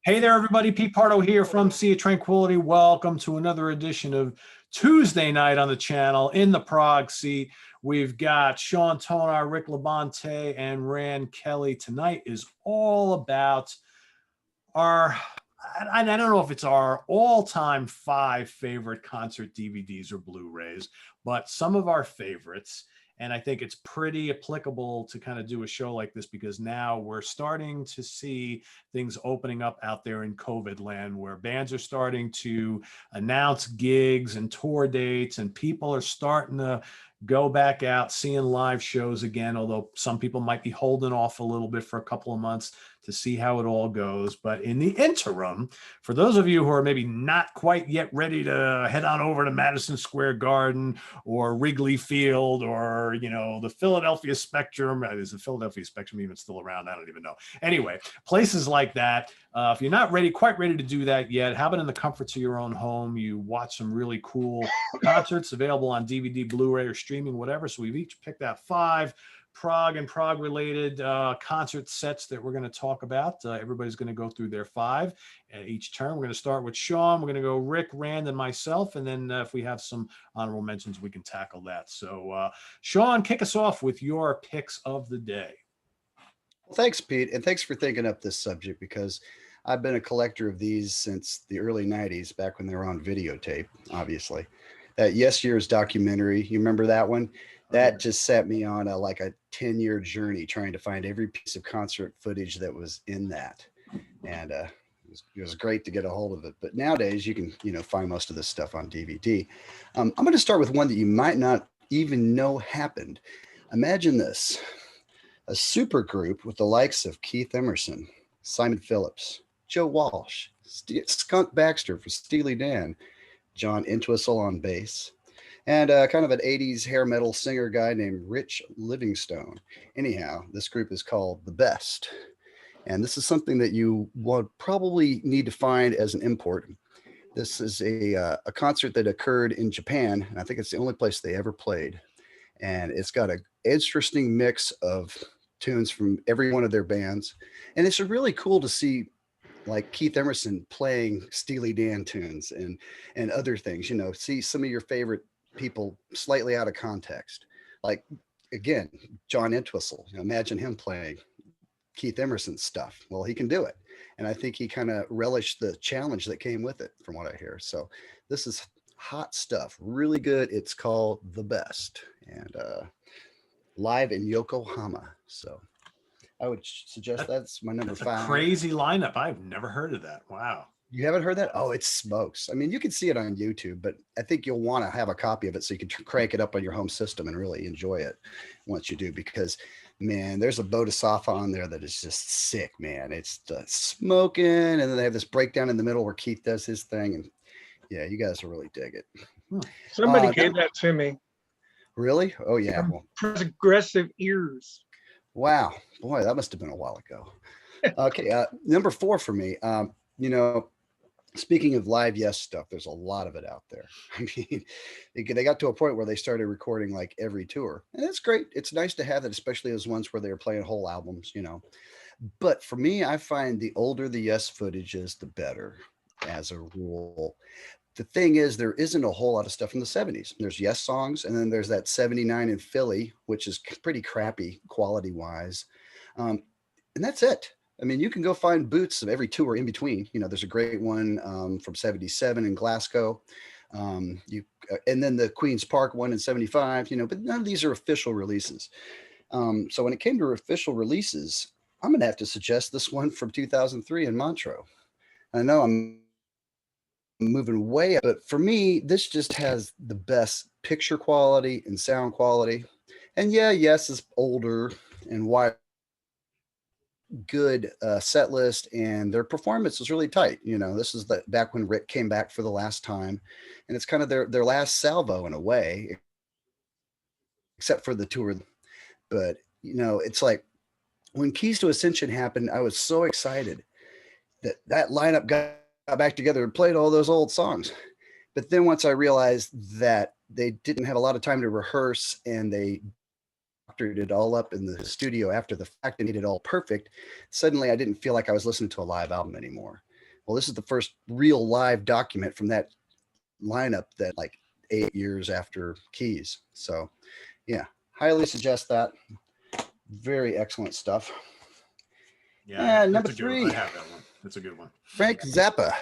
Hey there, everybody. Pete Pardo here from Sea of Tranquility. Welcome to another edition of Tuesday Night on the channel in the Prog seat. We've got Sean Tonar, Rick LaBonte, and Rand Kelly. Tonight is all about our, I don't know if it's our all-time 5 favorite concert DVDs or Blu-rays, but some of our favorites. And I think it's pretty applicable to kind of do a show like this because now we're starting to see things opening up out there in COVID land where bands are starting to announce gigs and tour dates and people are starting to go back out seeing live shows again, although some people might be holding off a little bit for a couple of months to see how it all goes. But in the interim, for those of you who are maybe not quite yet ready to head on over to Madison Square Garden or Wrigley Field or, the Philadelphia Spectrum. Is the Philadelphia Spectrum even still around? I don't even know. Anyway, places like that. If you're not quite ready to do that yet, how about in the comforts of your own home, you watch some really cool concerts available on DVD, Blu-ray, or streaming, whatever. So we've each picked out 5 Prog and Prog related concert sets that we're going to talk about. Everybody's going to go through their 5 each turn. We're going to start with Sean. We're going to go Rick, Rand, and myself. And then if we have some honorable mentions, we can tackle that. So Sean, kick us off with your picks of the day. Well, thanks, Pete. And thanks for thinking up this subject because I've been a collector of these since the early 90s, back when they were on videotape, obviously. That Yes Years documentary, you remember that one? That just set me on a 10-year journey trying to find every piece of concert footage that was in that. And it was great to get a hold of it. But nowadays you can, find most of this stuff on DVD. I'm going to start with one that you might not even know happened. Imagine this: a super group with the likes of Keith Emerson, Simon Phillips, Joe Walsh, Skunk Baxter for Steely Dan, John Entwistle on bass, and kind of an 80s hair metal singer guy named Rich Livingstone. Anyhow, this group is called The Best. And this is something that you would probably need to find as an import. This is a concert that occurred in Japan, and I think it's the only place they ever played. And it's got an interesting mix of tunes from every one of their bands. And it's really cool to see Keith Emerson playing Steely Dan tunes and other things, see some of your favorite people slightly out of context. Like, again, John Entwistle, imagine him playing Keith Emerson's stuff. Well, he can do it. And I think he kind of relished the challenge that came with it, from what I hear. So this is hot stuff, really good. It's called The Best, and live in Yokohama. So I would suggest that's my number 5. A crazy lineup. I've never heard of that. Wow. You haven't heard that? Oh, it smokes. I mean, you can see it on YouTube, but I think you'll want to have a copy of it so you can crank it up on your home system and really enjoy it once you do, because, man, there's a Bodhisattva on there that is just sick, man. It's smoking, and then they have this breakdown in the middle where Keith does his thing, and yeah, you guys will really dig it. Somebody gave that to me. Really? Oh, yeah. Well, Progressive Ears. Wow. Boy, that must have been a while ago. Okay. Number 4 for me. Speaking of live Yes stuff, there's a lot of it out there. I mean, they got to a point where they started recording every tour. And that's great. It's nice to have that, especially those ones where they were playing whole albums, But for me, I find the older the Yes footage is, the better, as a rule. The thing is, there isn't a whole lot of stuff from the 70s. There's Yes songs, and then there's that 79 in Philly, which is pretty crappy quality-wise. And that's it. I mean, you can go find boots of every tour in between. There's a great one from 77 in Glasgow. And then the Queen's Park one in 75, but none of these are official releases. So when it came to official releases, I'm going to have to suggest this one from 2003 in Montreux. I know I'm moving way up, but for me, this just has the best picture quality and sound quality. And yeah, Yes is older and wide. Good set list, and their performance was really tight. This is back when Rick came back for the last time, and it's kind of their last salvo in a way, except for the tour. But it's like when Keys to Ascension happened, I was so excited that lineup got back together and played all those old songs. But then once I realized that they didn't have a lot of time to rehearse, and they it all up in the studio after the fact and made it all perfect, suddenly I didn't feel like I was listening to a live album anymore. Well, this is the first real live document from that lineup that like 8 years after Keys. So yeah, highly suggest that. Very excellent stuff. Yeah, And that's number a good one. 3, I have that one. That's a good one. Frank Zappa.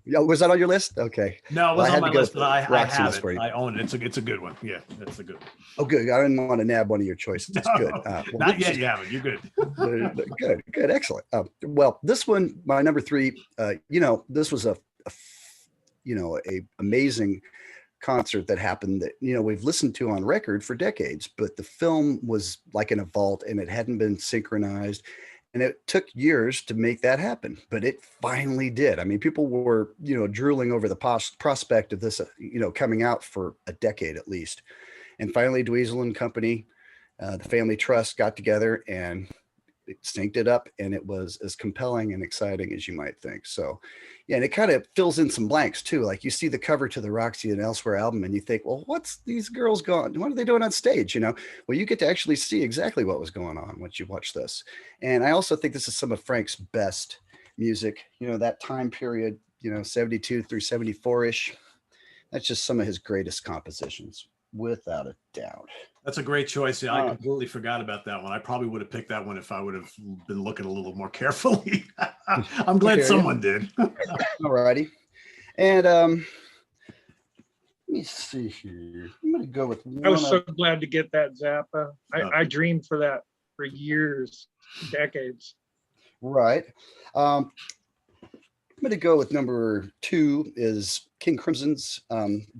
Yeah, was that on your list? Okay. No, it Well, was I on had my to go list, but I have Roxiness it. for you. I own it. It's a good one. Yeah, that's a good one. Oh, good. I didn't want to nab one of your choices. It's good. No, Well, not this yet. is- You haven't. You're good. good, excellent. Well, this one, my number 3. This was a amazing concert that happened that we've listened to on record for decades, but the film was like in a vault and it hadn't been synchronized, and it took years to make that happen, but it finally did. I mean, people were drooling over the prospect of this coming out for a decade at least, and finally Dweezil and company, the family trust, got together and it synced it up, and it was as compelling and exciting as you might think. So yeah, and it kind of fills in some blanks too. Like you see the cover to the Roxy and Elsewhere album and you think, well, what's these girls going, what are they doing on stage? Well, you get to actually see exactly what was going on once you watch this. And I also think this is some of Frank's best music, that time period, 72 through 74-ish. That's just some of his greatest compositions, without a doubt. That's a great choice. Yeah, I completely forgot about that one. I probably would have picked that one if I would have been looking a little more carefully. I'm glad someone did. All righty. And let me see here. I'm going to go with one. I was so glad to get that Zappa. I dreamed for that for years, decades. Right. I'm going to go with number 2 is King Crimson's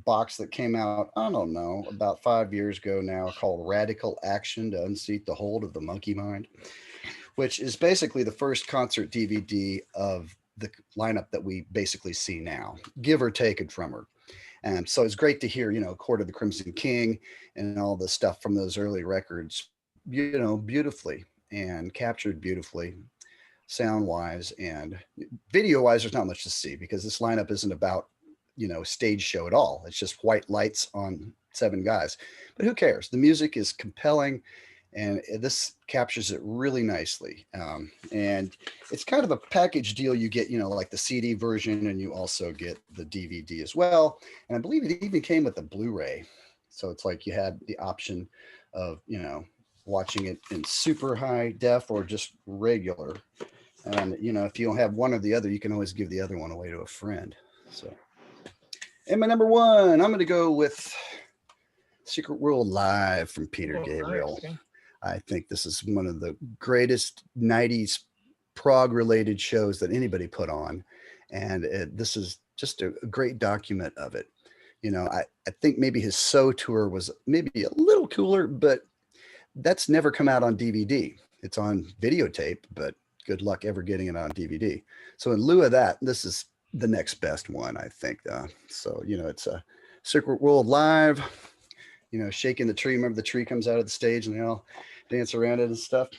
box that came out, I don't know, about 5 years ago now, called Radical Action to Unseat the Hold of the Monkey Mind, which is basically the first concert DVD of the lineup that we basically see now, give or take a drummer. And so it's great to hear, Court of the Crimson King and all the stuff from those early records, beautifully and captured beautifully, sound wise and video wise. There's not much to see because this lineup isn't about stage show at all. It's just white lights on 7 guys, but who cares? The music is compelling and this captures it really nicely. And it's kind of a package deal. You get like the CD version and you also get the DVD as well, and I believe it even came with a Blu-ray, so it's like you had the option of watching it in super high def or just regular. And if you don't have one or the other, you can always give the other one away to a friend. So, and my number 1, I'm going to go with Secret World Live from Peter Gabriel. Nice. I think this is one of the greatest 90s prog related shows that anybody put on. And this is just a great document of it. I think maybe his So tour was maybe a little cooler, but that's never come out on DVD. It's on videotape, but good luck ever getting it on DVD. So in lieu of that, this is the next best one, I think. So, it's a Secret World Live, shaking the tree. Remember the tree comes out of the stage and they all dance around it and stuff.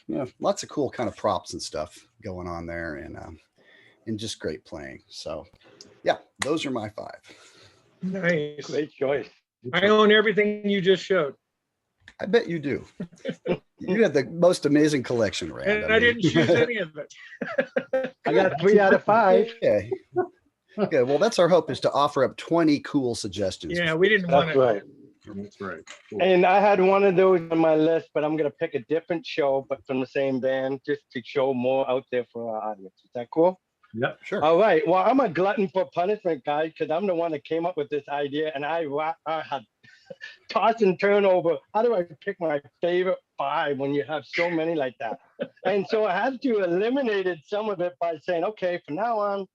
Lots of cool kind of props and stuff going on there, and just great playing. So yeah, those are my 5. Nice. Great choice. I own everything you just showed. I bet you do. You have the most amazing collection, Rand. And I didn't choose any of it. I got 3 out of 5. Okay. Okay. Well, that's our hope, is to offer up 20 cool suggestions. Yeah, we didn't want That's it. right. That's right. Cool. And I had one of those on my list, but I'm gonna pick a different show, but from the same band, just to show more out there for our audience. Is that cool? Yep. Sure. All right. Well, I'm a glutton for punishment, guys, because I'm the one that came up with this idea, and I had toss and turn over. How do I pick my favorite 5 when you have so many like that? And so I had to eliminate some of it by saying, okay, from now on,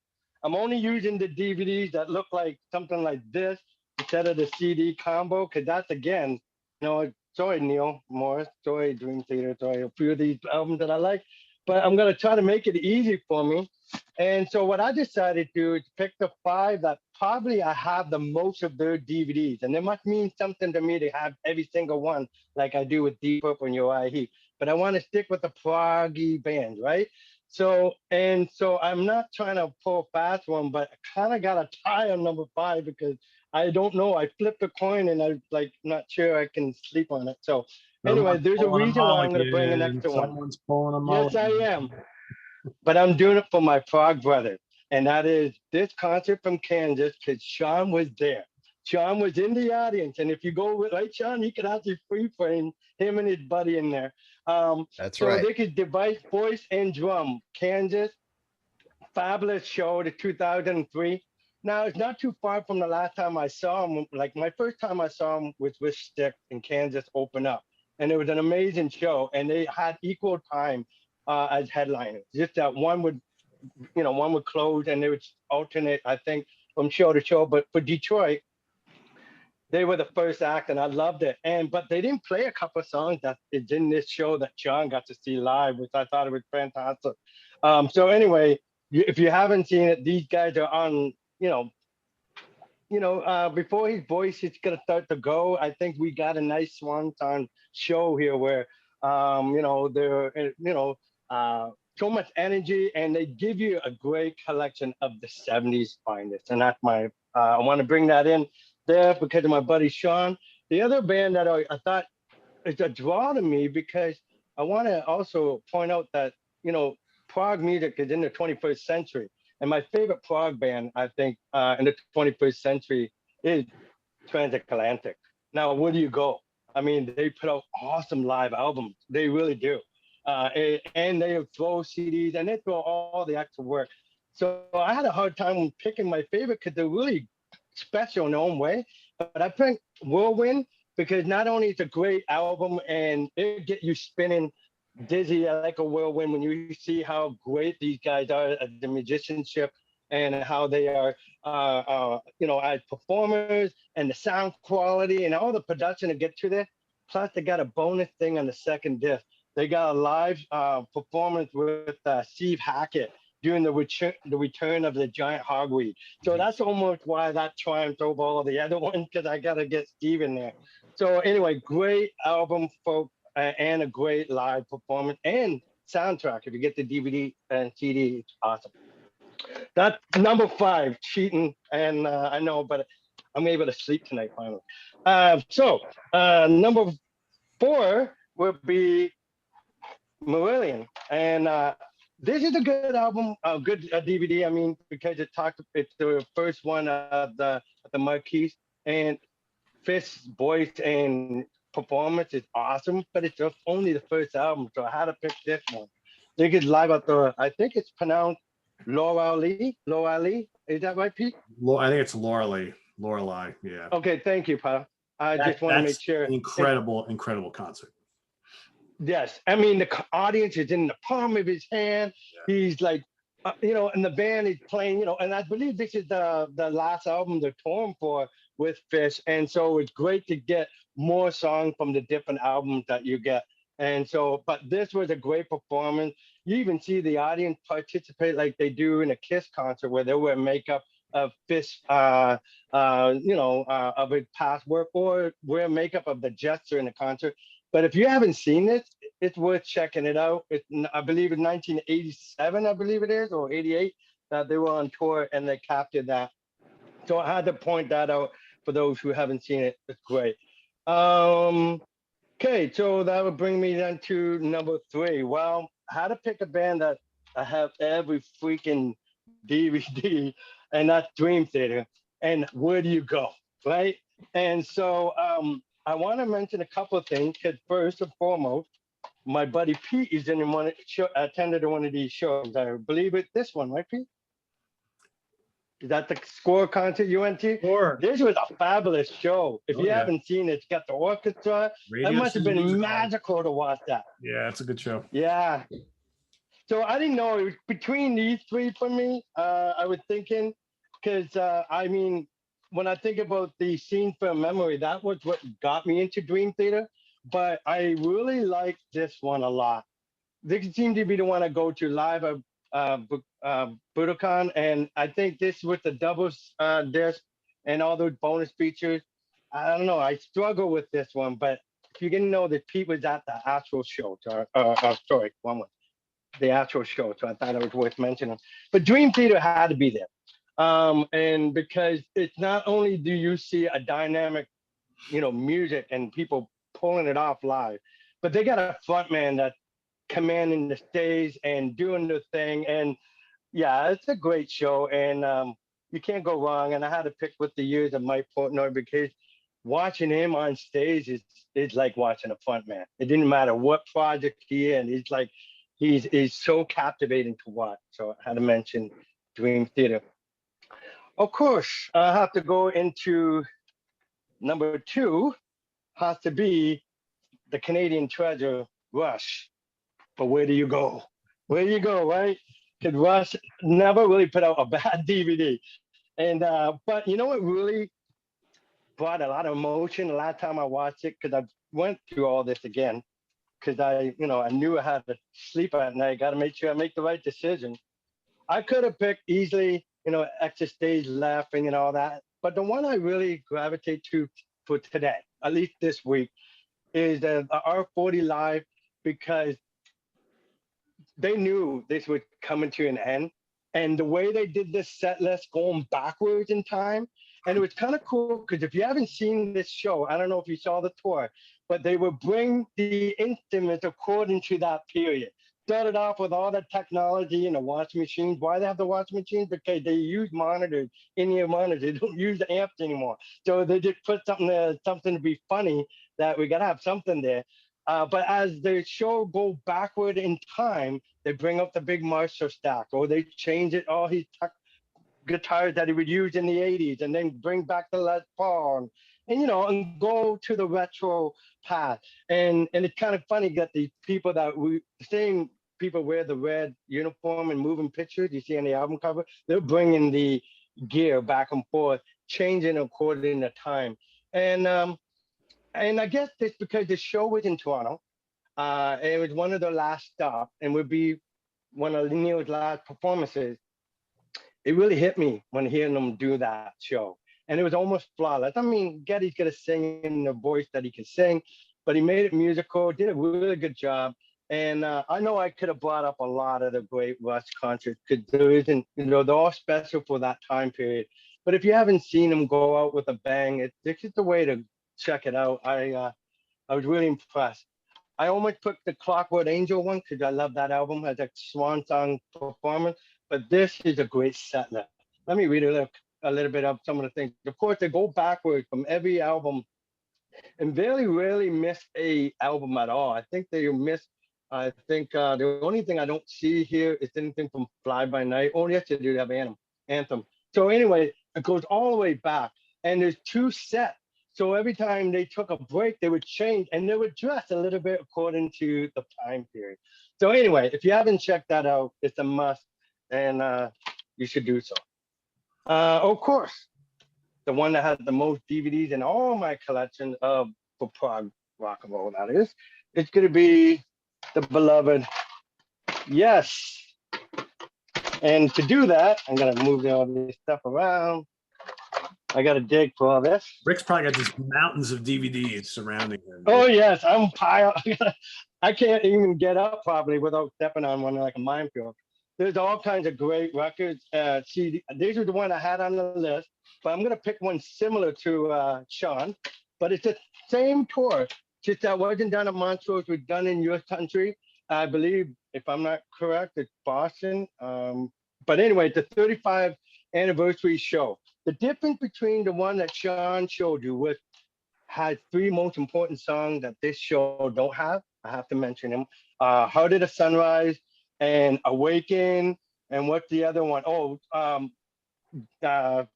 I'm only using the DVDs that look like something like this instead of the CD combo, because that's, again, sorry, Neil Morris, sorry, Dream Theater, sorry, a few of these albums that I like, but I'm going to try to make it easy for me. And so what I decided to do is pick the 5 that probably I have the most of their DVDs. And it must mean something to me to have every single one, like I do with Deep Purple and Uriah Heep. But I want to stick with the proggy bands, right? So I'm not trying to pull a fast one, but I kind of got a tie on number 5 because I don't know. I flipped a coin and I'm not sure I can sleep on it. So anyway, there's a reason why I'm going to bring an extra one. Someone's pulling a Yes, I mulligan. am. But I'm doing it for my Prog brothers. and that is this concert from Kansas, because Sean was there. Sean was in the audience, and if you go with right, Sean, you could actually free frame him and his buddy in there. That's so right. they could device, voice, and drum. Kansas, fabulous show, the 2003. Now it's not too far from the last time I saw him. Like my first time I saw him was with Stick in Kansas open up, and it was an amazing show. And they had equal time as headliners. Just that one would, one would close and they would alternate, I think, from show to show. But for Detroit, they were the first act, and I loved it. But they didn't play a couple of songs that is in this show that John got to see live, which I thought it was fantastic. So anyway, if you haven't seen it, these guys are on. Before his voice is gonna start to go, I think we got a nice swan-song show here where, they're, so much energy, and they give you a great collection of the 70s finest. And that's I want to bring that in there because of my buddy Sean. The other band that I thought is a draw to me, because I want to also point out that, prog music is in the 21st century. And my favorite prog band, I think, in the 21st century is Transatlantic. Now, where do you go? I mean, they put out awesome live albums. They really do. And they throw CDs and they throw all the extra work. So I had a hard time picking my favorite because they're really special in their own way. But I think Whirlwind, because not only it's a great album and it get you spinning dizzy like a whirlwind when you see how great these guys are at the musicianship and how they are, as performers, and the sound quality and all the production to get to there. Plus, they got a bonus thing on the second disc. They got a live performance with Steve Hackett during the return of the giant hogweed. So that's almost why that triumphed over all the other ones, because I got to get Steve in there. So anyway, great album, folks. And a great live performance and soundtrack. If you get the DVD and CD, it's awesome. That's number 5, cheating, and I know, but I'm able to sleep tonight finally. So number 4 would be Marillion, and this is a good album, a good DVD. I mean, because it's the first one of the Marquise, and Fist's voice and performance is awesome, but it's just only the first album, so I had to pick this one. They get live at I think it's pronounced Lorelei. Is that right, Pete? I think it's Lorelei. Yeah. Okay, thank you, pal. I just want to make sure. Incredible concert. Yes, I mean the audience is in the palm of his hand. Yeah. He's like, and the band is playing, and I believe this is the last album they're touring for with Fish, and so it's great to get more songs from the different albums that you get. And so, but this was a great performance. You even see the audience participate like they do in a Kiss concert, where they wear makeup of Fish, of his past work, or wear makeup of the Jester in the concert. But if you haven't seen it, it's worth checking it out. I believe in 1987, I believe it is, or 88, that they were on tour and they captured that. So I had to point that out for those who haven't seen it. It's great. Okay, so that would bring me then to number 3. Well, I had to pick a band that I have every freaking DVD, and that's Dream Theater. And where do you go, right? And so I want to mention a couple of things, because first and foremost, my buddy Pete is attended one of these shows. I believe it's this one, right, Pete? Is that the Score concert you went to? Sure. This was a fabulous show. If you haven't seen it, it's got the orchestra. It must have been magical to watch that. Yeah, it's a good show. Yeah. So I didn't know it was between these 3 for me. I was thinking, because I mean, when I think about the Scene from Memory, that was what got me into Dream Theater. But I really like this one a lot. This seemed to be the one I go to live Budokan, and I think this with the double disc and all those bonus features, I don't know, I struggle with this one, but if you didn't know that Pete was at the actual show, the actual show, so I thought it was worth mentioning. But Dream Theater had to be there, and because it's not only do you see a dynamic, music and people pulling it off live, but they got a front man that's commanding the stage and doing the thing. And Yeah, it's a great show, and you can't go wrong. And I had to pick with the years of Mike Portnoy because watching him on stage is like watching a front man. It didn't matter what project he in. He's like he's so captivating to watch. So I had to mention Dream Theater. Of course, I have to go into number two. Has to be the Canadian treasure, Rush. But where do you go? Where do you go, right? Because Rush never really put out a bad DVD. And but you know what really brought a lot of emotion the last time I watched it, because I went through all this again, because I knew I had to sleep at night, got to make sure I make the right decision. I could have picked easily, extra stage laughing and all that, but the one I really gravitate to for today, at least this week, is the R40 Live, because they knew this was coming to an end. And the way they did this set list going backwards in time, and it was kind of cool because if you haven't seen this show, I don't know if you saw the tour, but they would bring the instruments according to that period. Started off with all the technology and the washing machines. Why they have the washing machines? Because they use monitors, in-ear monitors. They don't use the amps anymore. So they just put something there, something to be funny, that we gotta have something there. But as the show go backward in time, they bring up the big Marshall stack, or they change it, all his guitars that he would use in the 80s, and then bring back the Les Paul, and go to the retro path. And it's kind of funny that the people the same people wear the red uniform and moving pictures you see on the album cover, they're bringing the gear back and forth, changing according to time. And I guess it's because the show was in Toronto. It was one of the last stops and would be one of Neil's last performances. It really hit me when hearing them do that show. And it was almost flawless. I mean, Geddy's got to sing in the voice that he can sing, but he made it musical, did a really good job. And I know I could have brought up a lot of the great Rush concerts because there isn't, they're all special for that time period. But if you haven't seen them go out with a bang, it's just a way to check it out. I was really impressed. I almost put the Clockwork Angel one because I love that album as a swan song performance. But this is a great set list. Let me read a little bit of some of the things. Of course, they go backwards from every album and very rarely miss a album at all. I think they miss. I think the only thing I don't see here is anything from Fly By Night. Oh, yes, they do have Anthem. So anyway, it goes all the way back. And there's two sets. So every time they took a break, they would change and they would dress a little bit according to the time period. So anyway, if you haven't checked that out, it's a must, and you should do so. Of course, the one that has the most DVDs in all my collection of for prog rock and roll, that is, it's going to be the beloved Yes. And to do that, I'm going to move all this stuff around. I got to dig for all this. Rick's probably got these mountains of DVDs surrounding him. Oh, yes. I'm piled. I can't even get up probably without stepping on one like a minefield. There's all kinds of great records. See, these are the one I had on the list, but I'm going to pick one similar to Sean, but it's the same tour. Just that wasn't done at Montrose, was done in your country. I believe, if I'm not correct, it's Boston. But anyway, it's the 35th anniversary show. The difference between the one that Sean showed you, which had three most important songs that this show don't have, I have to mention them. Heart of the Sunrise and Awaken, and what's the other one? Oh,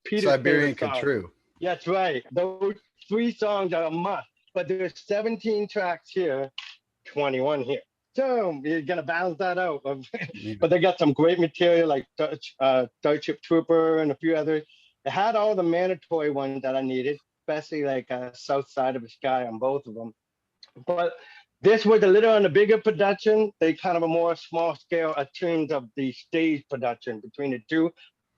Peter's Siberian Come True. That's right. Those three songs are a must, but there's 17 tracks here, 21 here. So you're gonna balance that out. But they got some great material like Starship Trooper and a few others. It had all the mandatory ones that I needed, especially like South Side of the Sky on both of them. But this was a little on the bigger production. They kind of a more small scale in terms of the stage production between the two.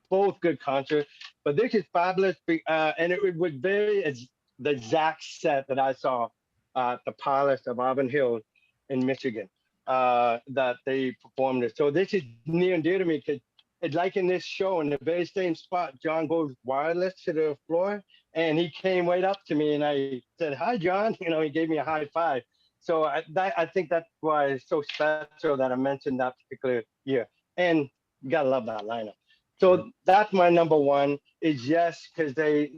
Both good concerts, but this is fabulous. And it was the exact set that I saw at the Palace of Auburn Hills in Michigan that they performed it. So this is near and dear to me because it's like in this show, in the very same spot, John goes wireless to the floor, and he came right up to me, and I said, "Hi, John." He gave me a high five. So I think that's why it's so special that I mentioned that particular year. And You gotta love that lineup. So that's my number one is Yes, because they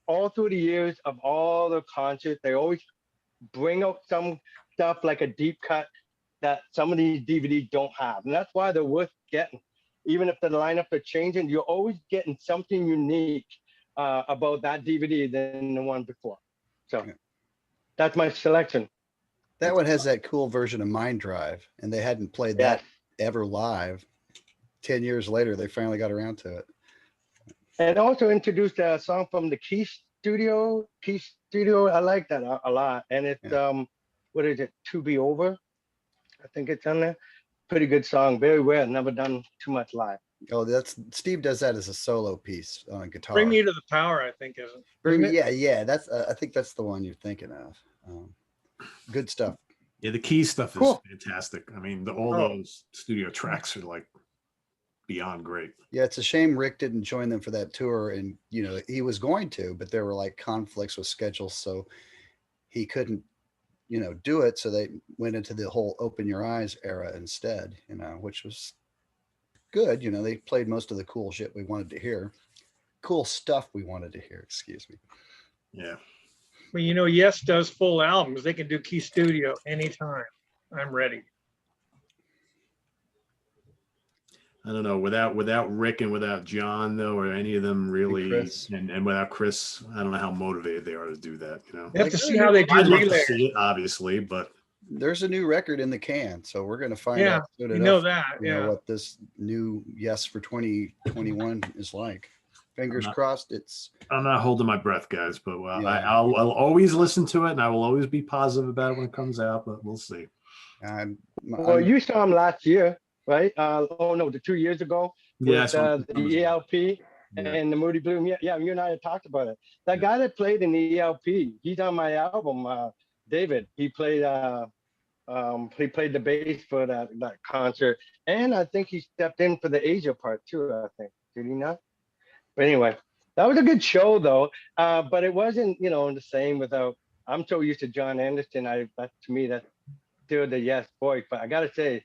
all through the years of all the concerts, they always bring out some stuff like a deep cut that some of these DVDs don't have. And that's why they're worth getting. Even if the lineup are changing, you're always getting something unique about that DVD than the one before. So that's my selection. That one has that cool version of Mind Drive, and they hadn't played Yeah. that ever live. 10 years later, they finally got around to it. And also introduced a song from the Key Studio. I like that a lot. And it's what is it? To Be Over. I think it's on there. Pretty good song. Very rare. Never done too much live. Oh, that's Steve does that as a solo piece on a guitar. Bring Me to the Power, I think, isn't it? Yeah. That's I think that's the one you're thinking of. Good stuff. Yeah, the Key stuff is Cool. fantastic. I mean, all those studio tracks are like beyond great. Yeah, it's a shame Rick didn't join them for that tour, and he was going to, but there were like conflicts with schedules, so he couldn't do it. So they went into the whole Open Your Eyes era instead, which was good. They played most of the cool shit we wanted to hear, cool stuff we wanted to hear. Excuse me. Yeah. Well, Yes does full albums. They can do Key Studio anytime. I'm ready. I don't know, without Rick and without John though, or any of them really, and without Chris, I don't know how motivated they are to do that. You have to see how they do I'd love to relays. see it, obviously, but There's a new record in the can, so we're going to find out soon You enough, know that. Yeah. what this new Yes for 2021 is like. Fingers crossed. I'm not holding my breath, guys. But Yeah. I'll always listen to it, and I will always be positive about it when it comes out. But we'll see. Well, you saw him last year, right? The 2 years ago with the ELP and the Moody Bloom. Yeah, you and I had talked about it. That guy that played in the ELP, he's on my album. David, he played the bass for that concert, and I think he stepped in for the Asia part too. I think, did he not? But anyway, that was a good show though. But it wasn't, the same without. I'm so used to John Anderson. To me, that's still the Yes voice. But I gotta say,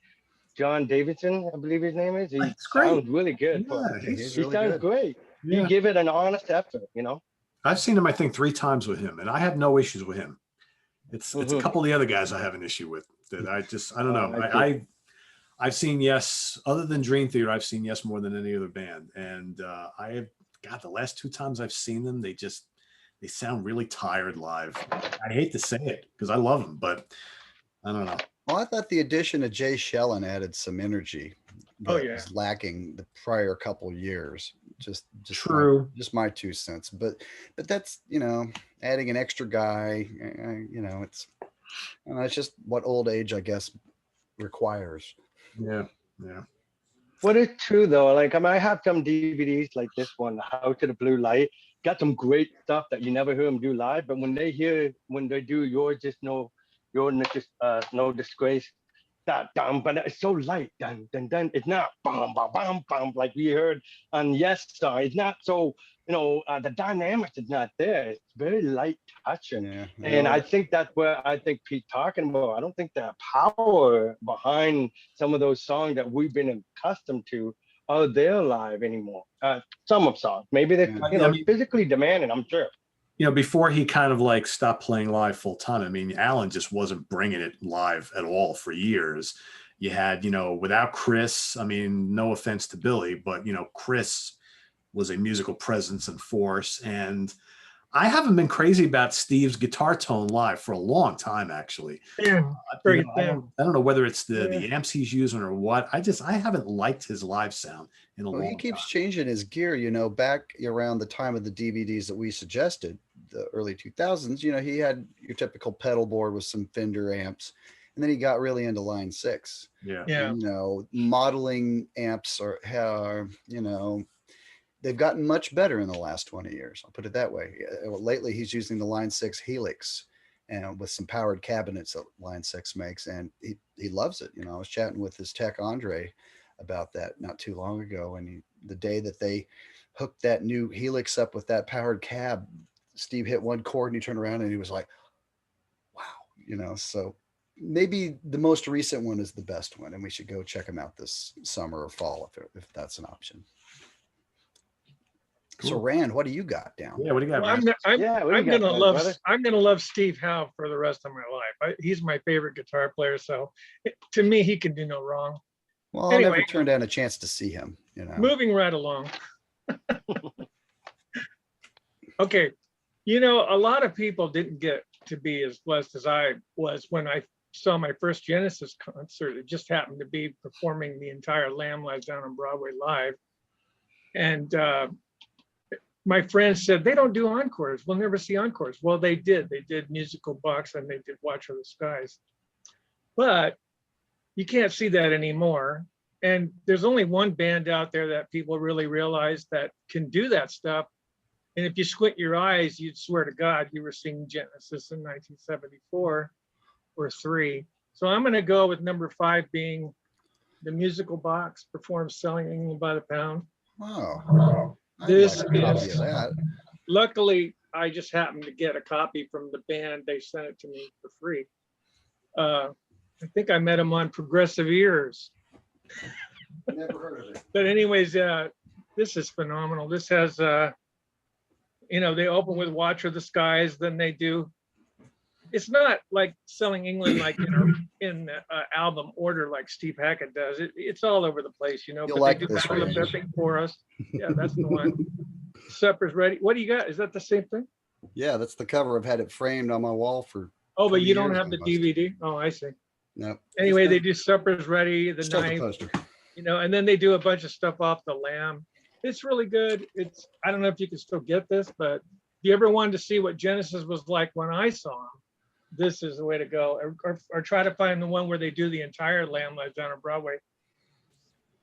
John Davidson, I believe his name is. He sounds really good. Yeah, he really sounds good. great. Yeah. He give it an honest effort. I've seen him, I think, 3 times with him, and I have no issues with him. It's a couple of the other guys I have an issue with that I don't know. I've seen Yes, other than Dream Theater, I've seen Yes more than any other band. And the last 2 times I've seen them, they sound really tired live. I hate to say it because I love them, but I don't know. Well, I thought the addition of Jay Shellen added some energy that was lacking the prior couple years. Just True. Just my 2 cents. But that's, adding an extra guy, it's just what old age, I guess, requires. Yeah. What is true though, like I have some DVDs like this one, How to the Blue Light, got some great stuff that you never hear them do live, but when they do You're Just No Disgrace, that but it's so light, dun dun dun. It's not bam bam bam bam like we heard on Yes song. It's not so the dynamics is not there. It's very light touching. Yeah. And I think that's where I think Pete talking about. I don't think the power behind some of those songs that we've been accustomed to are there live anymore. Some of songs, maybe they're physically demanding, I'm sure. Before he kind of like stopped playing live full time, I mean, Alan just wasn't bringing it live at all for years. You had, without Chris, I mean, no offense to Billy, but, Chris was a musical presence and force. And I haven't been crazy about Steve's guitar tone live for a long time, actually. Yeah, I don't know whether it's the amps he's using or what. I haven't liked his live sound in a long time. He keeps changing his gear, back around the time of the DVDs that we suggested, the early 2000s, he had your typical pedal board with some Fender amps, and then he got really into Line 6. Yeah. And, modeling amps they've gotten much better in the last 20 years. I'll put it that way. Lately, he's using the Line 6 Helix and with some powered cabinets that Line 6 makes, and he loves it. I was chatting with his tech, Andre, about that not too long ago, and the day that they hooked that new Helix up with that powered cab, Steve hit one chord and he turned around and he was like, wow, so maybe the most recent one is the best one, and we should go check them out this summer or fall if that's an option. So Cool. Rand, what do you got down? Yeah, what do you got, Well, man? I'm gonna love Steve Howe for the rest of my life. He's my favorite guitar player, so to me, he can do no wrong. Well, I'll Anyway. never turn down a chance to see him. Moving right along. Okay, a lot of people didn't get to be as blessed as I was when I saw my first Genesis concert. It just happened to be performing the entire Lamb Live down on Broadway live, and my friends said they don't do encores. We'll never see encores. Well, they did. They did Musical Box and they did Watch of the Skies. But you can't see that anymore. And there's only one band out there that people really realize that can do that stuff. And if you squint your eyes, you'd swear to God you were seeing Genesis in 1974 or 3. So I'm going to go with number 5 being the Musical Box performed Selling England by the Pound. Oh. This I'd like a copy is of that. luckily I just happened to get a copy from the band. They sent it to me for free. I think I met them on Progressive Ears. Never heard of it. But anyways, this is phenomenal. This has they open with Watch of the Skies, then they do. It's not like Selling England like in album order like Steve Hackett does. It's all over the place, You'll but like they do this Battle of range. Epping for us. Yeah, that's the one. Supper's Ready. What do you got? Is that the same thing? Yeah, that's the cover. I've had it framed on my wall for. Oh, but 20 you don't years have the almost. DVD. Oh, I see. No. Anyway, they do Supper's Ready, the Still the Knife, poster. and then they do a bunch of stuff off the Lamb. It's really good. I don't know if you can still get this, but if you ever wanted to see what Genesis was like when I saw them, this is the way to go. Or try to find the one where they do the entire Lamb Live down on Broadway.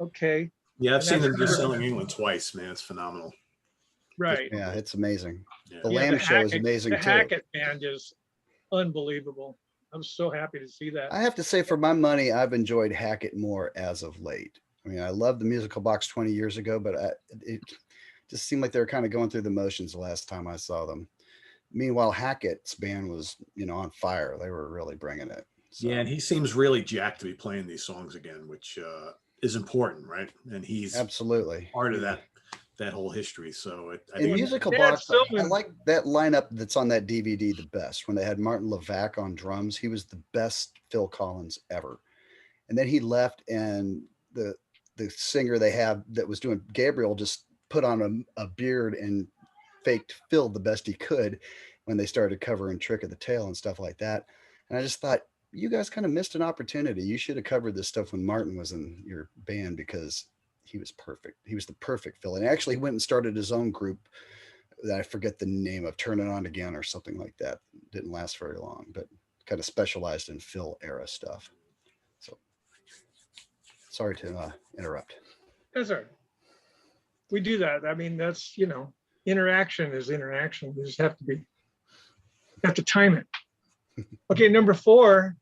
Okay. Yeah, I've And seen them that's do number- Selling England twice, man. It's phenomenal. Right. Yeah, it's amazing. Yeah. The Yeah, Lamb show is amazing the too. Hackett band is unbelievable. I'm so happy to see that. I have to say, for my money, I've enjoyed Hackett more as of late. I mean, I loved the Musical Box 20 years ago, but it just seemed like they were kind of going through the motions the last time I saw them. Meanwhile, Hackett's band was, on fire. They were really bringing it. So, Yeah, and he seems really jacked to be playing these songs again, which is important, right? And he's absolutely. part of that whole history. So I In think Musical Yeah, Box, so I like that lineup that's on that DVD the best. When they had Martin LaVac on drums, he was the best Phil Collins ever. And then he left, and the singer they have that was doing Gabriel just put on a beard and faked Phil the best he could when they started covering Trick of the Tail and stuff like that. And I just thought, you guys kind of missed an opportunity. You should have covered this stuff when Martin was in your band, because he was perfect. He was the perfect Phil. And actually went and started his own group that I forget the name of, Turn It On Again or something like that. Didn't last very long, but kind of specialized in Phil era stuff. So sorry to interrupt. That's all right. We do that. I mean, that's, interaction is interaction. You just have to time it. Okay, number 4.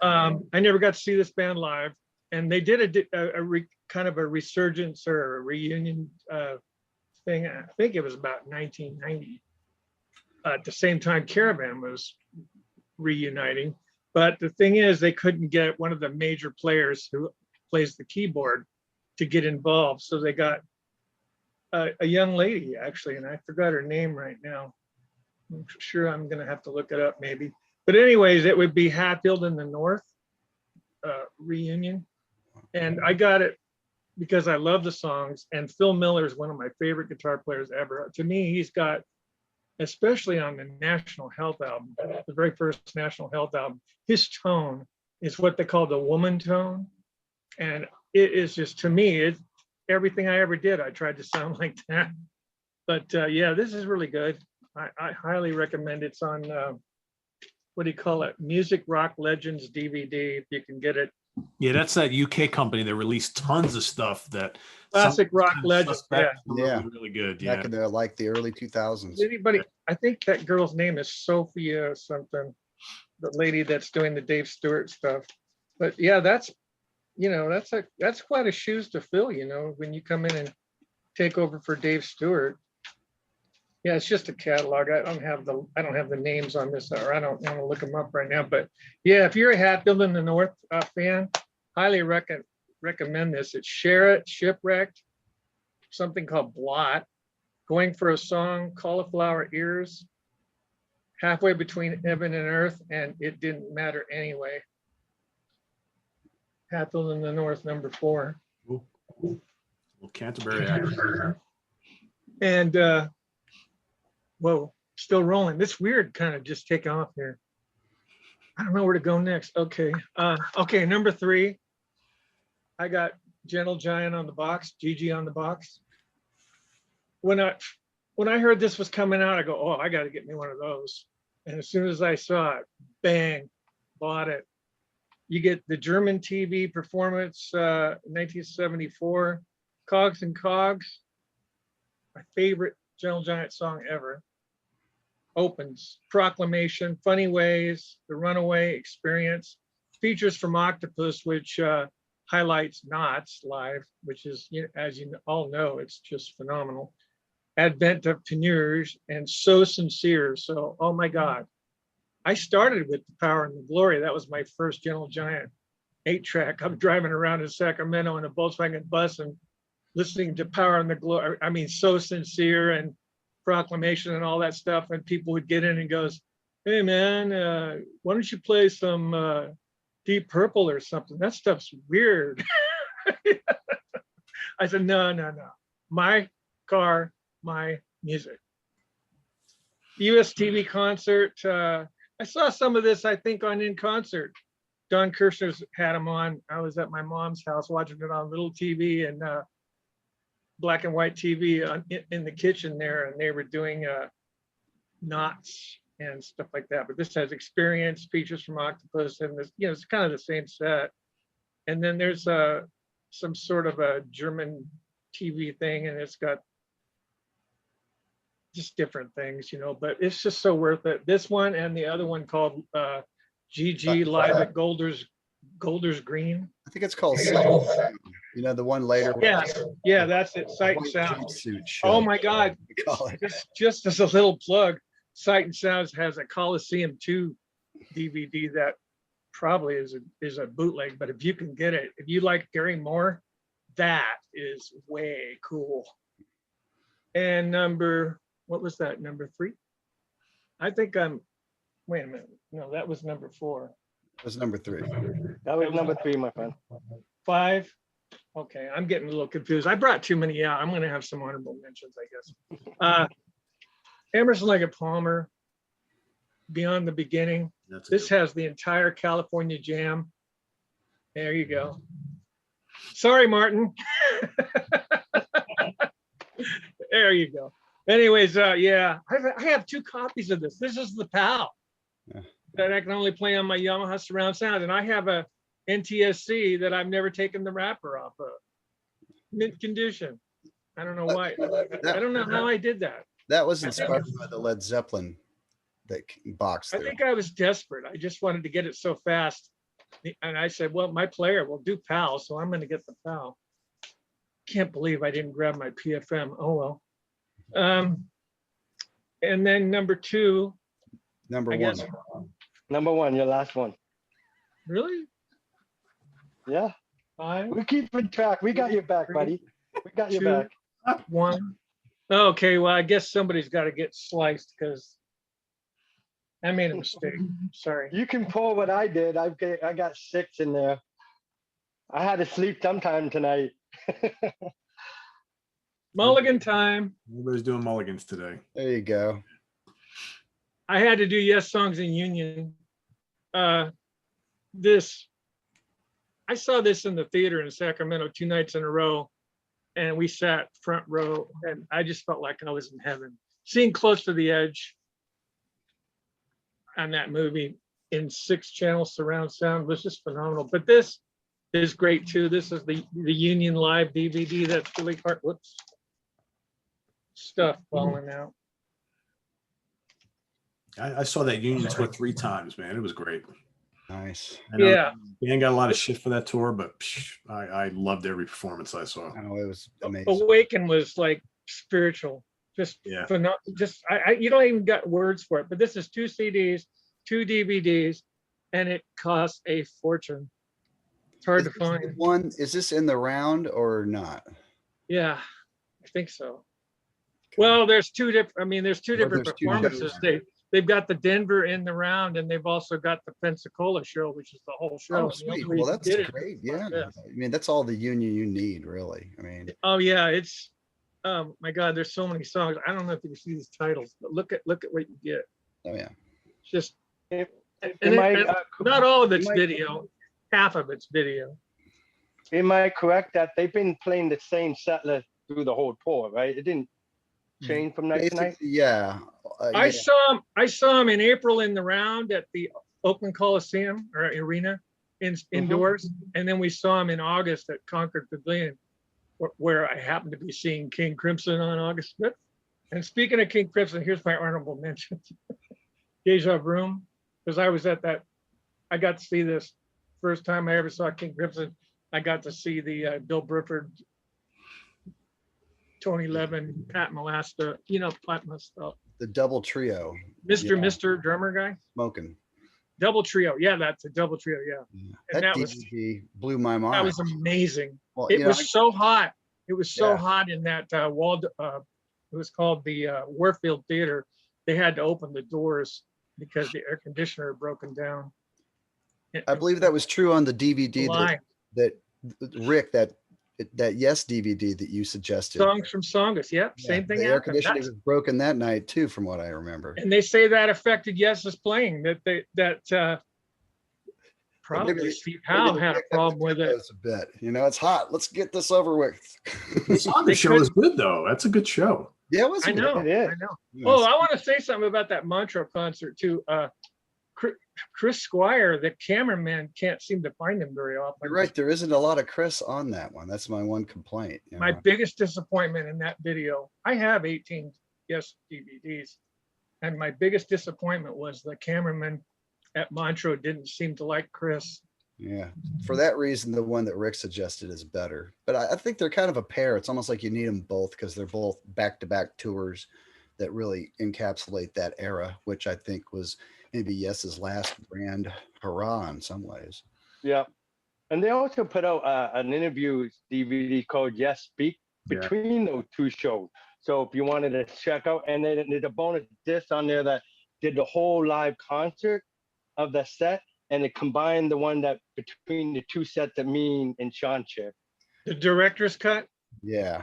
I never got to see this band live, and they did kind of a resurgence or a reunion thing. I think it was about 1990. At the same time, Caravan was reuniting, but the thing is, they couldn't get one of the major players who plays the keyboard to get involved, so they got a young lady, actually, and I forgot her name right now. I'm sure I'm going to have to look it up maybe. But anyways, it would be Hatfield in the North reunion. And I got it because I love the songs. And Phil Miller is one of my favorite guitar players ever. To me, he's got, especially on the National Health album, the very first National Health album, his tone is what they call the woman tone. And it is just, to me, it's everything I ever did. I tried to sound like that. But yeah, this is really good. I highly recommend it. It's on, what do you call it? Music Rock Legends DVD, if you can get it. Yeah, that's that UK company that released tons of stuff that Classic rock kind of legends. suspect, Yeah. some of them Yeah. are really good. Yeah, Back in the early 2000s. Anybody, I think that girl's name is Sophia something, the lady that's doing the Dave Stewart stuff. But yeah, that's quite a shoes to fill, when you come in and take over for Dave Stewart. Yeah, it's just a catalog. I don't have the names on this, or I don't want to look them up right now. But yeah, if you're a Hatfield in the North fan, highly recommend this. It's Share It, Shipwrecked, something called Blot, Going for a Song, Cauliflower Ears, Halfway Between Heaven and Earth, and It Didn't Matter Anyway. Hatfield in the North, number 4. Ooh. Well, Canterbury action. And whoa, still rolling. This weird kind of just take off here. I don't know where to go next. Okay. Okay, number 3. I got Gentle Giant on the box, GG on the box. When I heard this was coming out, I go, oh, I got to get me one of those. And as soon as I saw it, bang, bought it. You get the German TV performance, 1974, Cogs and Cogs, my favorite Gentle Giant song ever. Opens, Proclamation, Funny Ways, The Runaway Experience, features from Octopus, which highlights Knots live, which is, as you all know, it's just phenomenal. Advent of Teneurs, and So Sincere. So, oh my God. I started with The Power and the Glory. That was my first Gentle Giant 8-track. I'm driving around in Sacramento in a Volkswagen bus and listening to Power and the Glory. I mean, So Sincere and Proclamation and all that stuff. And people would get in and goes, hey man, why don't you play some Deep Purple or something? That stuff's weird. I said, no. My car, my music. US TV concert. I saw some of this, I think, on In Concert. Don Kirshner's had him on. I was at my mom's house watching it on little TV and black and white TV in the kitchen there, and they were doing Knots and stuff like that. But this has Experience, features from Octopus, and this, it's kind of the same set. And then there's some sort of a German TV thing, and it's got just different things, but it's just so worth it. This one and the other one called GG Live at Golders Green. I think it's called Sight and Sound. The one later. Yeah, that's it. Sight and Sound. Oh my God! Just as a little plug, Sight and Sound has a Coliseum 2 DVD that probably is a bootleg, but if you can get it, if you like Gary Moore, that is way cool. And what was that, number 3? I think wait a minute. No, that was number 4. That was number 3. That was number 3, my friend. 5. Okay, I'm getting a little confused. I brought too many out. I'm going to have some honorable mentions, I guess. Emerson, Lake and Palmer, Beyond the Beginning. This has the entire California Jam. There you go. Sorry, Martin. There you go. Anyways, yeah, I have 2 copies of this. This is the PAL that I can only play on my Yamaha surround sound, and I have a NTSC that I've never taken the wrapper off of. Mint condition. I don't know why. I don't know how I did that. That was inspired by the Led Zeppelin box. I think I was desperate. I just wanted to get it so fast, and I said, "Well, my player will do PAL, so I'm going to get the PAL." Can't believe I didn't grab my PFM. Oh well. And then number 2. Number 1. Number 1, your last one. Really? Yeah. 5. We keep in track. We got your back, buddy. We got your 2, back. 1. Okay, well, I guess somebody's got to get sliced because I made a mistake. Sorry. You can pull what I did. I got 6 in there. I had to sleep sometime tonight. Mulligan time. Everybody's doing mulligans today. There you go. I had to do Yes Songs in Union. I saw this in the theater in Sacramento 2 nights in a row, and we sat front row, and I just felt like I was in heaven. Seeing Close to the Edge on that movie in 6-channel surround sound was just phenomenal. But this is great too. This is the Union Live DVD. That's really hard. Whoops. Stuff falling out. I saw that Union tour 3 times, man. It was great. Nice. I know Yeah. Dan got a lot of shit for that tour, but I loved every performance I saw. Oh, it was amazing. Awaken was like spiritual Just, Yeah. you don't even got words for it, but this is 2 CDs, 2 DVDs, and it costs a fortune. It's hard to find. Is this in the round or not? Yeah, I think so. Well, there's two different, there's two different there's two performances. shows. They've got the Denver in the round, and they've also got the Pensacola show, which is the whole show. Oh, sweet. Well, that's great. Yeah. I mean, that's all the union you need, really. I mean, oh yeah, it's, oh my God, there's so many songs. I don't know if you can see these titles, but look at what you get. oh yeah. It's just, Am not all of it's video, half of it's video. Am I correct that they've been playing the same set list through the whole tour, right? It didn't change from night to night? Yeah. I saw him in April in the round at the Oakland Coliseum or Arena indoors, and then we saw him in August at Concord Pavilion, where I happened to be seeing King Crimson on August 5th. And speaking of King Crimson, here's my honorable mention. Deja Vroom, because I was at that, I got to see this first time I ever saw King Crimson. I got to see the Bill Bruford, Tony Levin, Pat Molasta, The double trio. Mr. Drummer guy. Smoking. Double trio. Yeah, that's a double trio. Yeah. And That DVD blew my mind. That was amazing. Well, it was so hot. It was so hot in that it was called the Warfield Theater. They had to open the doors because the air conditioner had broken down. I believe that was true on the DVD that Rick, that Yes DVD that you suggested. Songs from Songus. Yep. Same thing. The air conditioning was broken that night too, from what I remember. And they say that affected Yes's playing, that probably Steve Howe had a problem with it. A bit. It's hot. Let's get this over with. The Songus show is good though. That's a good show. Yeah, it was. I know. Yeah. I know. Oh, I want to say something about that Montreux concert too. Chris Squire, the cameraman, can't seem to find him very often. You're right. There isn't a lot of Chris on that one. That's my one complaint. My biggest disappointment in that video, I have 18 Yes DVDs, and my biggest disappointment was the cameraman at Montreux didn't seem to like Chris. Yeah. For that reason, the one that Rick suggested is better. But I think they're kind of a pair. It's almost like you need them both because they're both back-to-back tours that really encapsulate that era, which I think was maybe Yes's last grand hurrah in some ways. Yeah. And they also put out an interview DVD called Yes Speak between those two shows. So if you wanted to check out, and then there's a bonus disc on there that did the whole live concert of the set, and it combined the one that between the two sets that me and Sean shared. The director's cut? Yeah.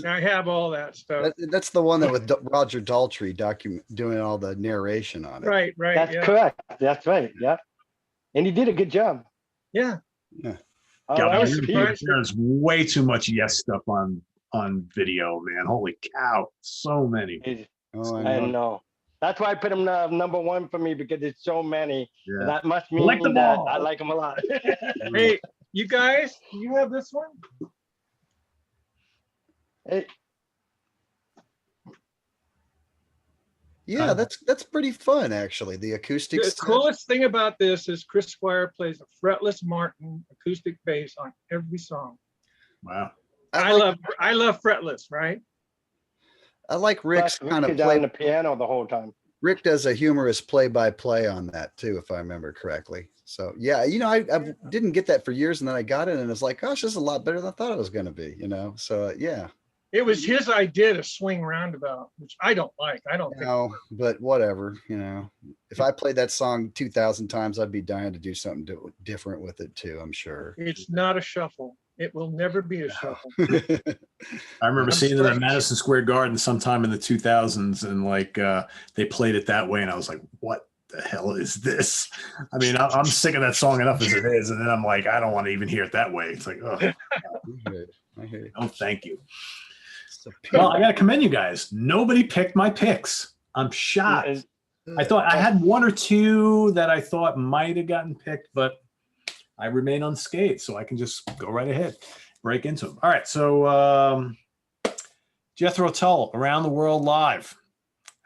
I have all that stuff. That's the one that with Roger Daltrey doing all the narration on it. Right. That's correct. That's right. Yeah. And he did a good job. Yeah. There's way too much Yes stuff on video, man. Holy cow. So many. I know. That's why I put him number one for me, because it's so many. Yeah. That must mean that I like him a lot. Hey, you guys, you have this one? Hey. Yeah, that's pretty fun, actually. The acoustic. The coolest thing about this is Chris Squire plays a fretless Martin acoustic bass on every song. Wow. I love fretless, right? I like Rick's kind of play on the piano the whole time. Rick does a humorous play-by-play on that too, if I remember correctly. So yeah, I didn't get that for years, and then I got it, and it's like, gosh, this is a lot better than I thought it was going to be. So yeah. It was his idea to swing roundabout, which I don't like. I don't think. But whatever. If I played that song 2,000 times, I'd be dying to do something different with it too, I'm sure. It's not a shuffle. It will never be a shuffle. I remember seeing them at Madison Square Garden sometime in the 2000s, and they played it that way, and I was like, what the hell is this? I mean, I'm sick of that song enough as it is, and then I'm like, I don't want to even hear it that way. It's like, oh, I hear you. Oh, thank you. Well, I got to commend you guys. Nobody picked my picks. I'm shocked. I thought I had one or two that I thought might have gotten picked, but I remain unscathed, so I can just go right ahead, break into them. All right, so Jethro Tull, Around the World Live.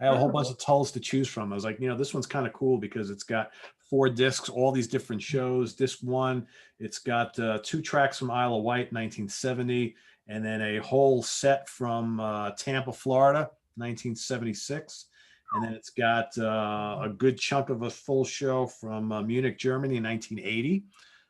I have a whole bunch of Tulls to choose from. I was like, this one's kind of cool because it's got 4 discs, all these different shows. Disc 1, it's got 2 tracks from Isle of Wight, 1970. and then a whole set from Tampa, Florida, 1976. And then it's got a good chunk of a full show from Munich, Germany in 1980.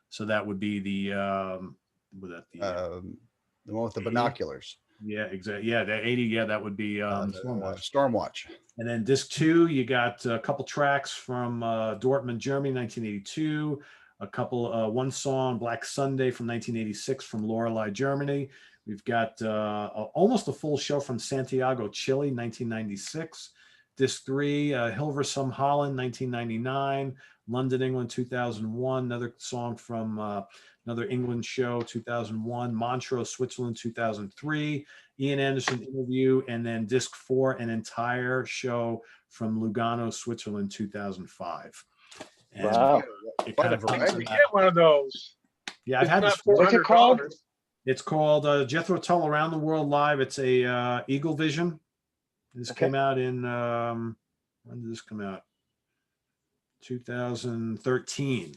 So that would be the one with the binoculars. Yeah, exactly. Yeah, the 80. Yeah, that would be Stormwatch. And then disc 2, you got a couple tracks from Dortmund, Germany, 1982. A couple, one song, Black Sunday from 1986 from Lorelei, Germany. We've got almost a full show from Santiago, Chile, 1996. Disc 3, Hilversum, Holland, 1999. London, England, 2001. Another song from another England show, 2001. Montreux, Switzerland, 2003. Ian Anderson interview. And then disc 4, an entire show from Lugano, Switzerland, 2005. And Wow. it kind of We get one of those. yeah, I've had this. What's it called? $400. It's called Jethro Tull Around the World Live. It's a Eagle Vision. This came out in when did this come out? 2013.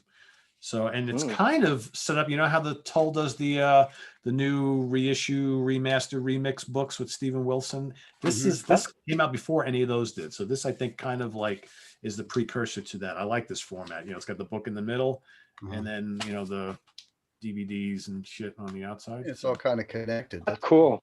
So, and it's kind of set up. You know how the Tull does the new reissue, remaster, remix books with Steven Wilson. This came out before any of those did. So this, I think, kind of like is the precursor to that. I like this format. You know, it's got the book in the middle, and then the DVDs and shit on the outside. It's all kind of connected. That's cool.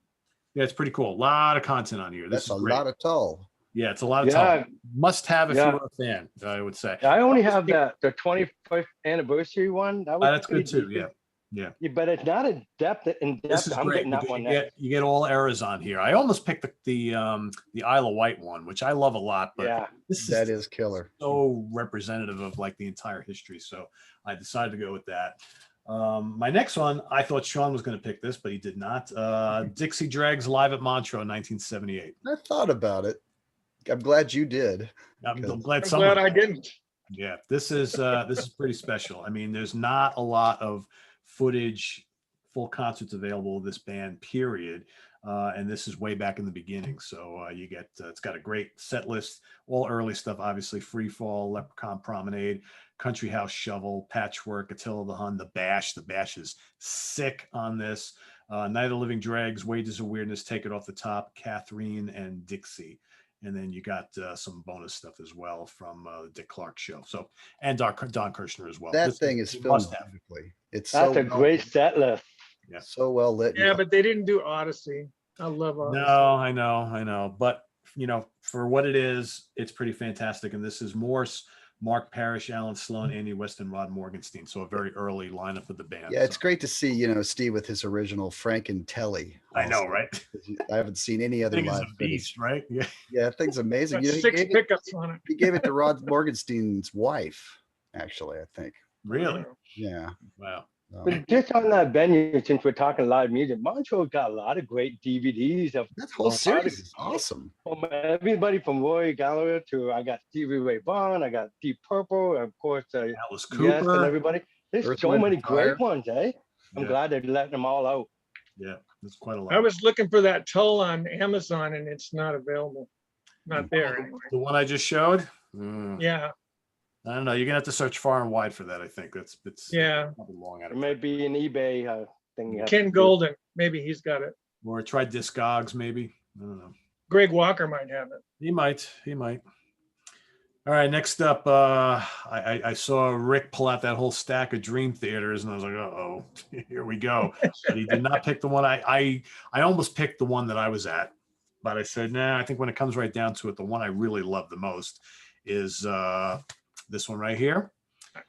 Yeah, it's pretty cool. A lot of content on here. That's a lot of Tull. Yeah, it's a lot of Tull. Must have if you're a fan, I would say. I only have the 25th anniversary one. That's good too. Yeah. But it's not in depth. This is I'm great getting that one next. you get all eras on here. I almost picked the Isle of Wight one, which I love a lot, but that is killer. So representative of like the entire history. So I decided to go with that. My next one, I thought Sean was going to pick this, but he did not. Dixie Dregs live at Montreux, 1978. I thought about it. I'm glad you did. I'm glad I didn't. Yeah, this is pretty special. I mean, there's not a lot of footage, full concerts available of this band, period. And this is way back in the beginning. So you get, it's got a great set list, all early stuff, obviously Free Fall, Leprechaun Promenade, Country House Shovel, Patchwork, Attila the Hun, The Bash. The Bash is sick on this. Night of the Living Dregs, Wages of Weirdness, Take It Off the Top, Catherine, and Dixie. And then you got some bonus stuff as well from the Dick Clark show. So, and Don Kirshner as well. That thing is filmed beautifully. That's a great set list. Yeah, so well lit. Yeah, but they didn't do Odyssey. I love Odyssey. No, I know. But for what it is, it's pretty fantastic. And this is Morse, Mark Parrish, Alan Sloan, Andy Weston, Rod Morgenstein. So a very early lineup of the band. Yeah, it's great to see, Steve with his original Frank and Telly. I know, right? I haven't seen any other Thing live. is a beast, right? Yeah. Yeah, that thing's amazing. Got 6 pickups on it. He gave it to Rod Morgenstein's wife, actually, I think. Really? Yeah. Wow. But just on that venue, since we're talking live music, Montreux got a lot of great DVDs of that whole series is awesome. From everybody from Roy Gallagher to I got Stevie Ray Vaughan, I got Deep Purple, of course, Alice Cooper, yes, and everybody. There's Earth, so Wind, many and Fire. great ones, eh? I'm glad they're letting them all out. Yeah, there's quite a lot. I was looking for that Tull on Amazon and it's not available. Not there anyway. The one I just showed? Yeah. I don't know. You're gonna have to search far and wide for that. I think it's probably long out It of may be an eBay thing. Ken Golden, maybe he's got it. or try Discogs, maybe. I don't know. Greg Walker might have it. He might. All right, next up, I saw Rick pull out that whole stack of Dream Theaters, and I was like, uh-oh, here we go. But he did not pick the one. I almost picked the one that I was at, but I said, nah, I think when it comes right down to it, the one I really love the most is this one right here.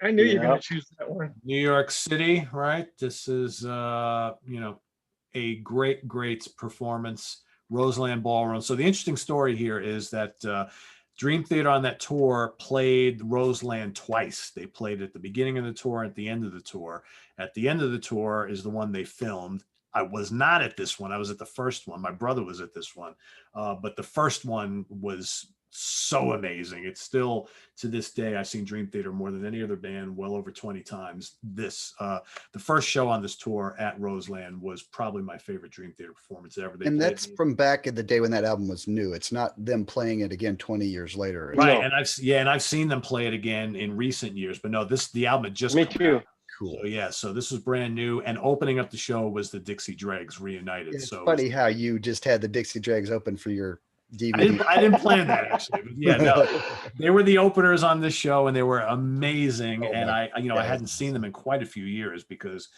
I knew you were going to choose that one. New York City, right? This is, a great performance, Roseland Ballroom. So the interesting story here is that Dream Theater on that tour played Roseland twice. They played at the beginning of the tour, at the end of the tour. At the end of the tour is the one they filmed. I was not at this one. I was at the first one. My brother was at this one. But the first one was so amazing. It's still, to this day, I've seen Dream Theater more than any other band, well over 20 times. The first show on this tour at Roseland was probably my favorite Dream Theater performance ever. And that's from back in the day when that album was new. It's not them playing it again 20 years later. Right. And I've seen them play it again in recent years, but no, the album had just Me too. Cool. So yeah, so this was brand new, and opening up the show was the Dixie Dregs reunited. It's So funny how you just had the Dixie Dregs open for your I DVD. didn't plan that actually, but yeah, no, they were the openers on this show, and they were amazing. Oh And my- I yeah, hadn't seen them in quite a few years because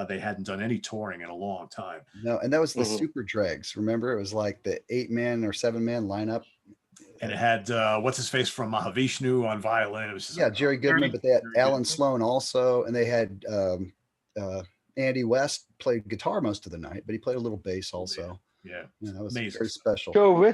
they hadn't done any touring in a long time. No, and that was the Mhm. Super Dregs. Remember, it was like the 8-man or 7-man lineup. And it had what's his face from Mahavishnu on violin. It was just Yeah, Jerry Goodman, but they had Jerry Alan Goodman. Sloan also, and they had Andy West played guitar most of the night, but he played a little bass also. Yeah, Yeah, that was amazing very stuff. special. So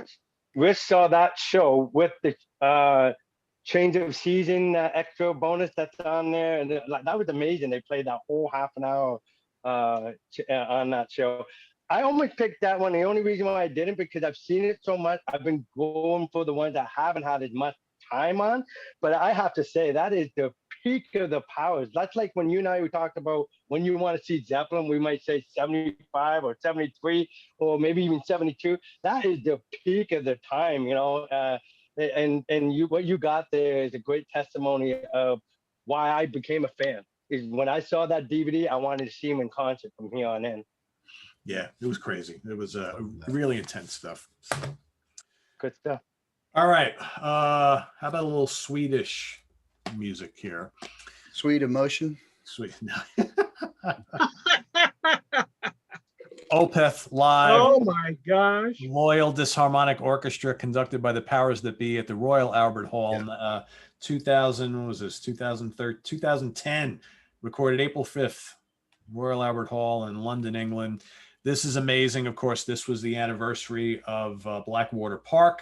Rich saw that show with the change of season extra bonus that's on there, and like that was amazing. They played that whole half an hour on that show. I almost picked that one. The only reason why I didn't, because I've seen it so much. I've been going for the ones I haven't had as much time on. But I have to say that is the peak of the powers. That's like when you and I we talked about when you want to see Zeppelin, we might say 75 or 73 or maybe even 72. That is the peak of the time, you know. And you what you got there is a great testimony of why I became a fan. Is when I saw that DVD, I wanted to see him in concert from here on in. Yeah, it was crazy. It was really intense stuff. So. Good stuff. All right, how about a little Swedish music here? Sweet Emotion. Sweet. Opeth live. Oh my gosh. Loyal Disharmonic Orchestra conducted by the powers that be at the Royal Albert Hall in 2000, what was this, 2013, 2010, recorded April 5th, Royal Albert Hall in London, England. This is amazing. Of course, this was the anniversary of Blackwater Park.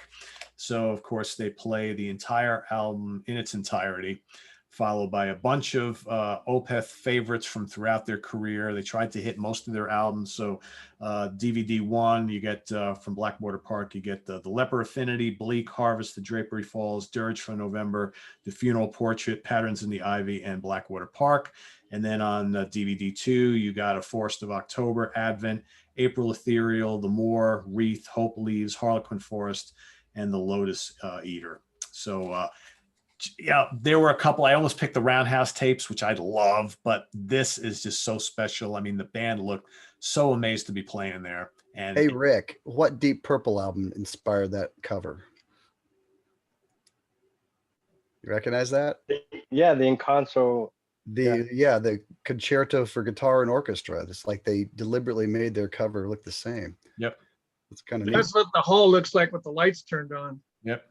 So, of course, they play the entire album in its entirety, followed by a bunch of Opeth favorites from throughout their career. They tried to hit most of their albums. So DVD 1, you get from Blackwater Park, you get the Leper Affinity, Bleak, Harvest, The Drapery Falls, Dirge for November, The Funeral Portrait, Patterns in the Ivy, and Blackwater Park. And then on DVD 2, you got A Forest of October, Advent, April Ethereal, The Moor, Wreath, Hope Leaves, Harlequin Forest, and The Lotus Eater. So, yeah, there were a couple. I almost picked the Roundhouse tapes, which I love, but this is just so special. I mean, the band looked so amazed to be playing there. And Hey, Rick, what Deep Purple album inspired that cover? You recognize that? Yeah, the Encanto. The Concerto for Guitar and Orchestra. It's like they deliberately made their cover look the same. Yep. It's kind of neat. That's what the hall looks like with the lights turned on. Yep.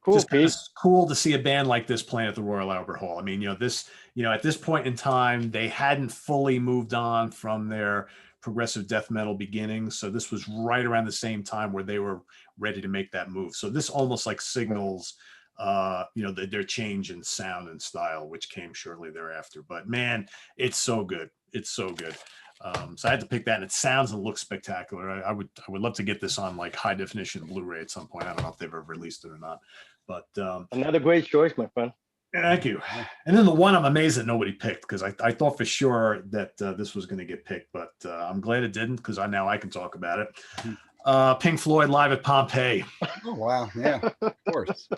Cool, Just Pete. it's cool to see a band like this playing at the Royal Albert Hall. I mean, at this point in time, they hadn't fully moved on from their progressive death metal beginnings. So this was right around the same time where they were ready to make that move. So this almost like signals, their change in sound and style, which came shortly thereafter. But man, it's so good. It's so good. So I had to pick that, and it sounds and looks spectacular. I would love to get this on like high definition Blu-ray at some point. I don't know if they've ever released it or not, but Another great choice, my friend. thank you. And then the one I'm amazed that nobody picked, because I thought for sure that this was going to get picked, but I'm glad it didn't, because now I can talk about it. Pink Floyd live at Pompeii. Oh, wow. Yeah, of course.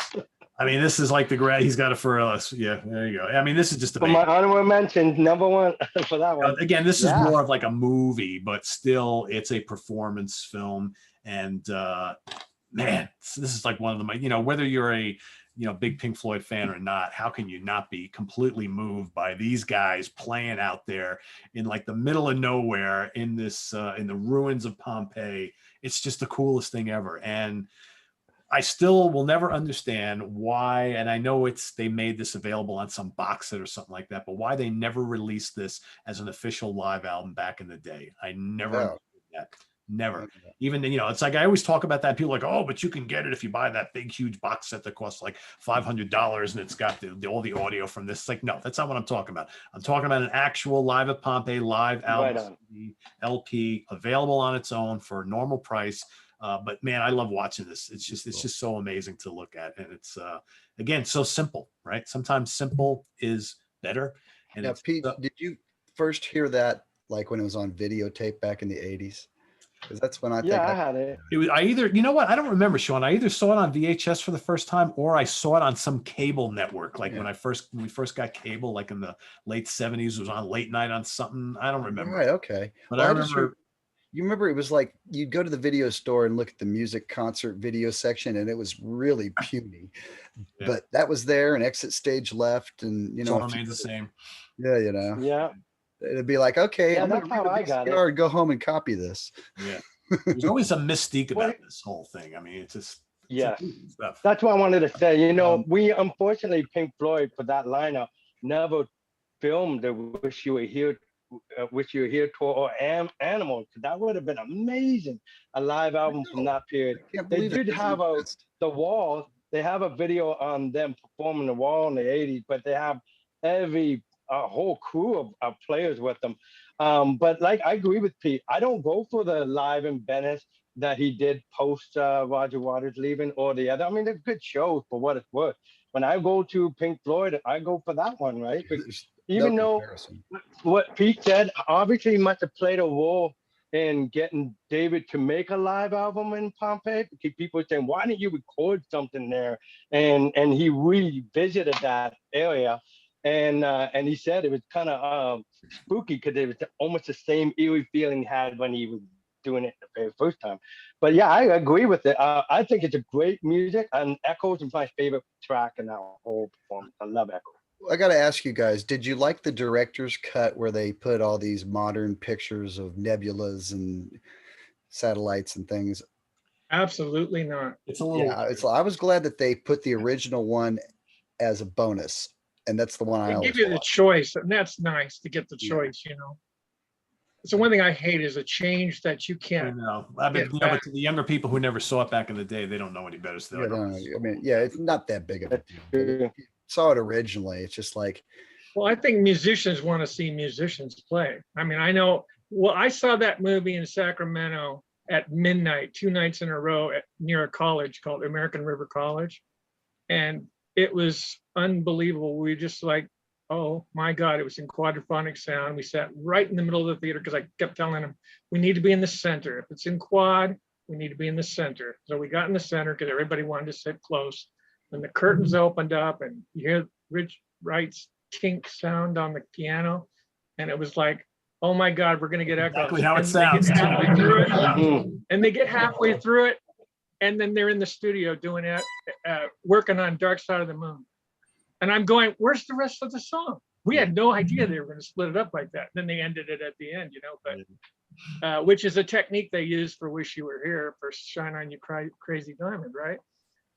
I mean, this is like the grad. He's got it for us. Yeah, there you go. I mean, this is just For my amazing. honorable mention, number one for that one. Again, this is Yeah. more of like a movie, but still, it's a performance film. And man, this is like one of the, whether you're a big Pink Floyd fan or not, how can you not be completely moved by these guys playing out there in like the middle of nowhere in this in the ruins of Pompeii? It's just the coolest thing ever. And I still will never understand why, and I know they made this available on some box set or something like that, but why they never released this as an official live album back in the day. I never understood that. Never. Even, it's like I always talk about that. People are like, oh, but you can get it if you buy that big, huge box set that costs like $500 and it's got all the audio from this. It's like, no, that's not what I'm talking about. I'm talking about an actual Live at Pompeii live album, Right LP, available on its own for a normal price. But man, I love watching this. It's just so amazing to look at. And it's, again, so simple, right? Sometimes simple is better. And Now, Pete, did you first hear that like when it was on videotape back in the 80s? 'Cause that's when I think Yeah, I had it. It was, I either, you know what? I don't remember, Sean. I either saw it on VHS for the first time or I saw it on some cable network. Like when we first got cable, like in the late 70s, it was on late night on something. I don't remember. Right. Okay. But Well, I I just remember, you remember it was like you'd go to the video store and look at the music concert video section, and it was really puny. Yeah. But that was there, and Exit Stage left, and it all remains the same. Yeah, you know. Yeah. It'd be like, okay, Yeah, I'm gonna that's how read I the got it. VCR and go home and copy this. Yeah. There's always some mystique Well, about this whole thing. I mean, it's just Yeah. stuff. That's what I wanted to say. You know, we unfortunately Pink Floyd for that lineup never filmed the "Wish You Were Here," tour or Animals. That would have been amazing. A live album from that period. I can't They believe did that doesn't have exist. the Wall. They have a video on them performing the Wall in the '80s, but they have a whole crew of players with them. But like I agree with Pete. I don't go for the live in Venice that he did post Roger Waters leaving or the other. I mean, they're good shows for what it's worth. When I go to Pink Floyd, I go for that one, right? There's Even no though comparison. what Pete said, obviously he must have played a role in getting David to make a live album in Pompeii. Because people were saying, why didn't you record something there? And he revisited that area. And he said it was kind of spooky because it was almost the same eerie feeling he had when he was doing it the very first time. But yeah, I agree with it. I think it's a great music, and Echoes is my favorite track in that whole performance. I love Echoes. I got to ask you guys, did you like the director's cut where they put all these modern pictures of nebulas and satellites and things? Absolutely not. It's a little. Yeah, I was glad that they put the original one as a bonus, and that's the one I They always give you the watch. choice, and that's nice to get the Yeah. choice, you know. So one thing I hate is a change that you I can't. know. But to the younger people who never saw it back in the day, they don't know any better. So Yeah, no, I mean, yeah, it's not that big of a deal. But if you saw it originally, it's just like, Well, I think musicians want to see musicians play. I mean, I know. Well, I saw that movie in Sacramento at midnight, 2 nights in a row near a college called American River College, and it was unbelievable. We were just like, oh my God, it was in quadraphonic sound. We sat right in the middle of the theater because I kept telling them, we need to be in the center. If it's in quad, we need to be in the center. So we got in the center because everybody wanted to sit close. When the curtains opened up and you hear Rich Wright's tink sound on the piano, and it was like, oh my God, we're going to get echoes. Exactly how it And they get sounds. halfway through it, Mhm. and they get halfway through it, and then they're in the studio doing it, working on Dark Side of the Moon. And I'm going, where's the rest of the song? We had no idea they were going to split it up like that. Then they ended it at the end, you know, but which is a technique they use for Wish You Were Here for Shine On You Crazy Diamond, right?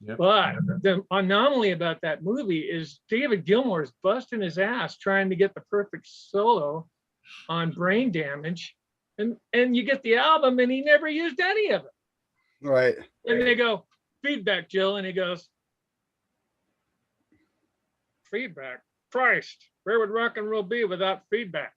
Yep. But the anomaly about that movie is David Gilmour's busting his ass trying to get the perfect solo on Brain Damage. And you get the album and he never used any of it. right. And they go, feedback, Jill. And he goes, feedback? Christ, where would rock and roll be without feedback?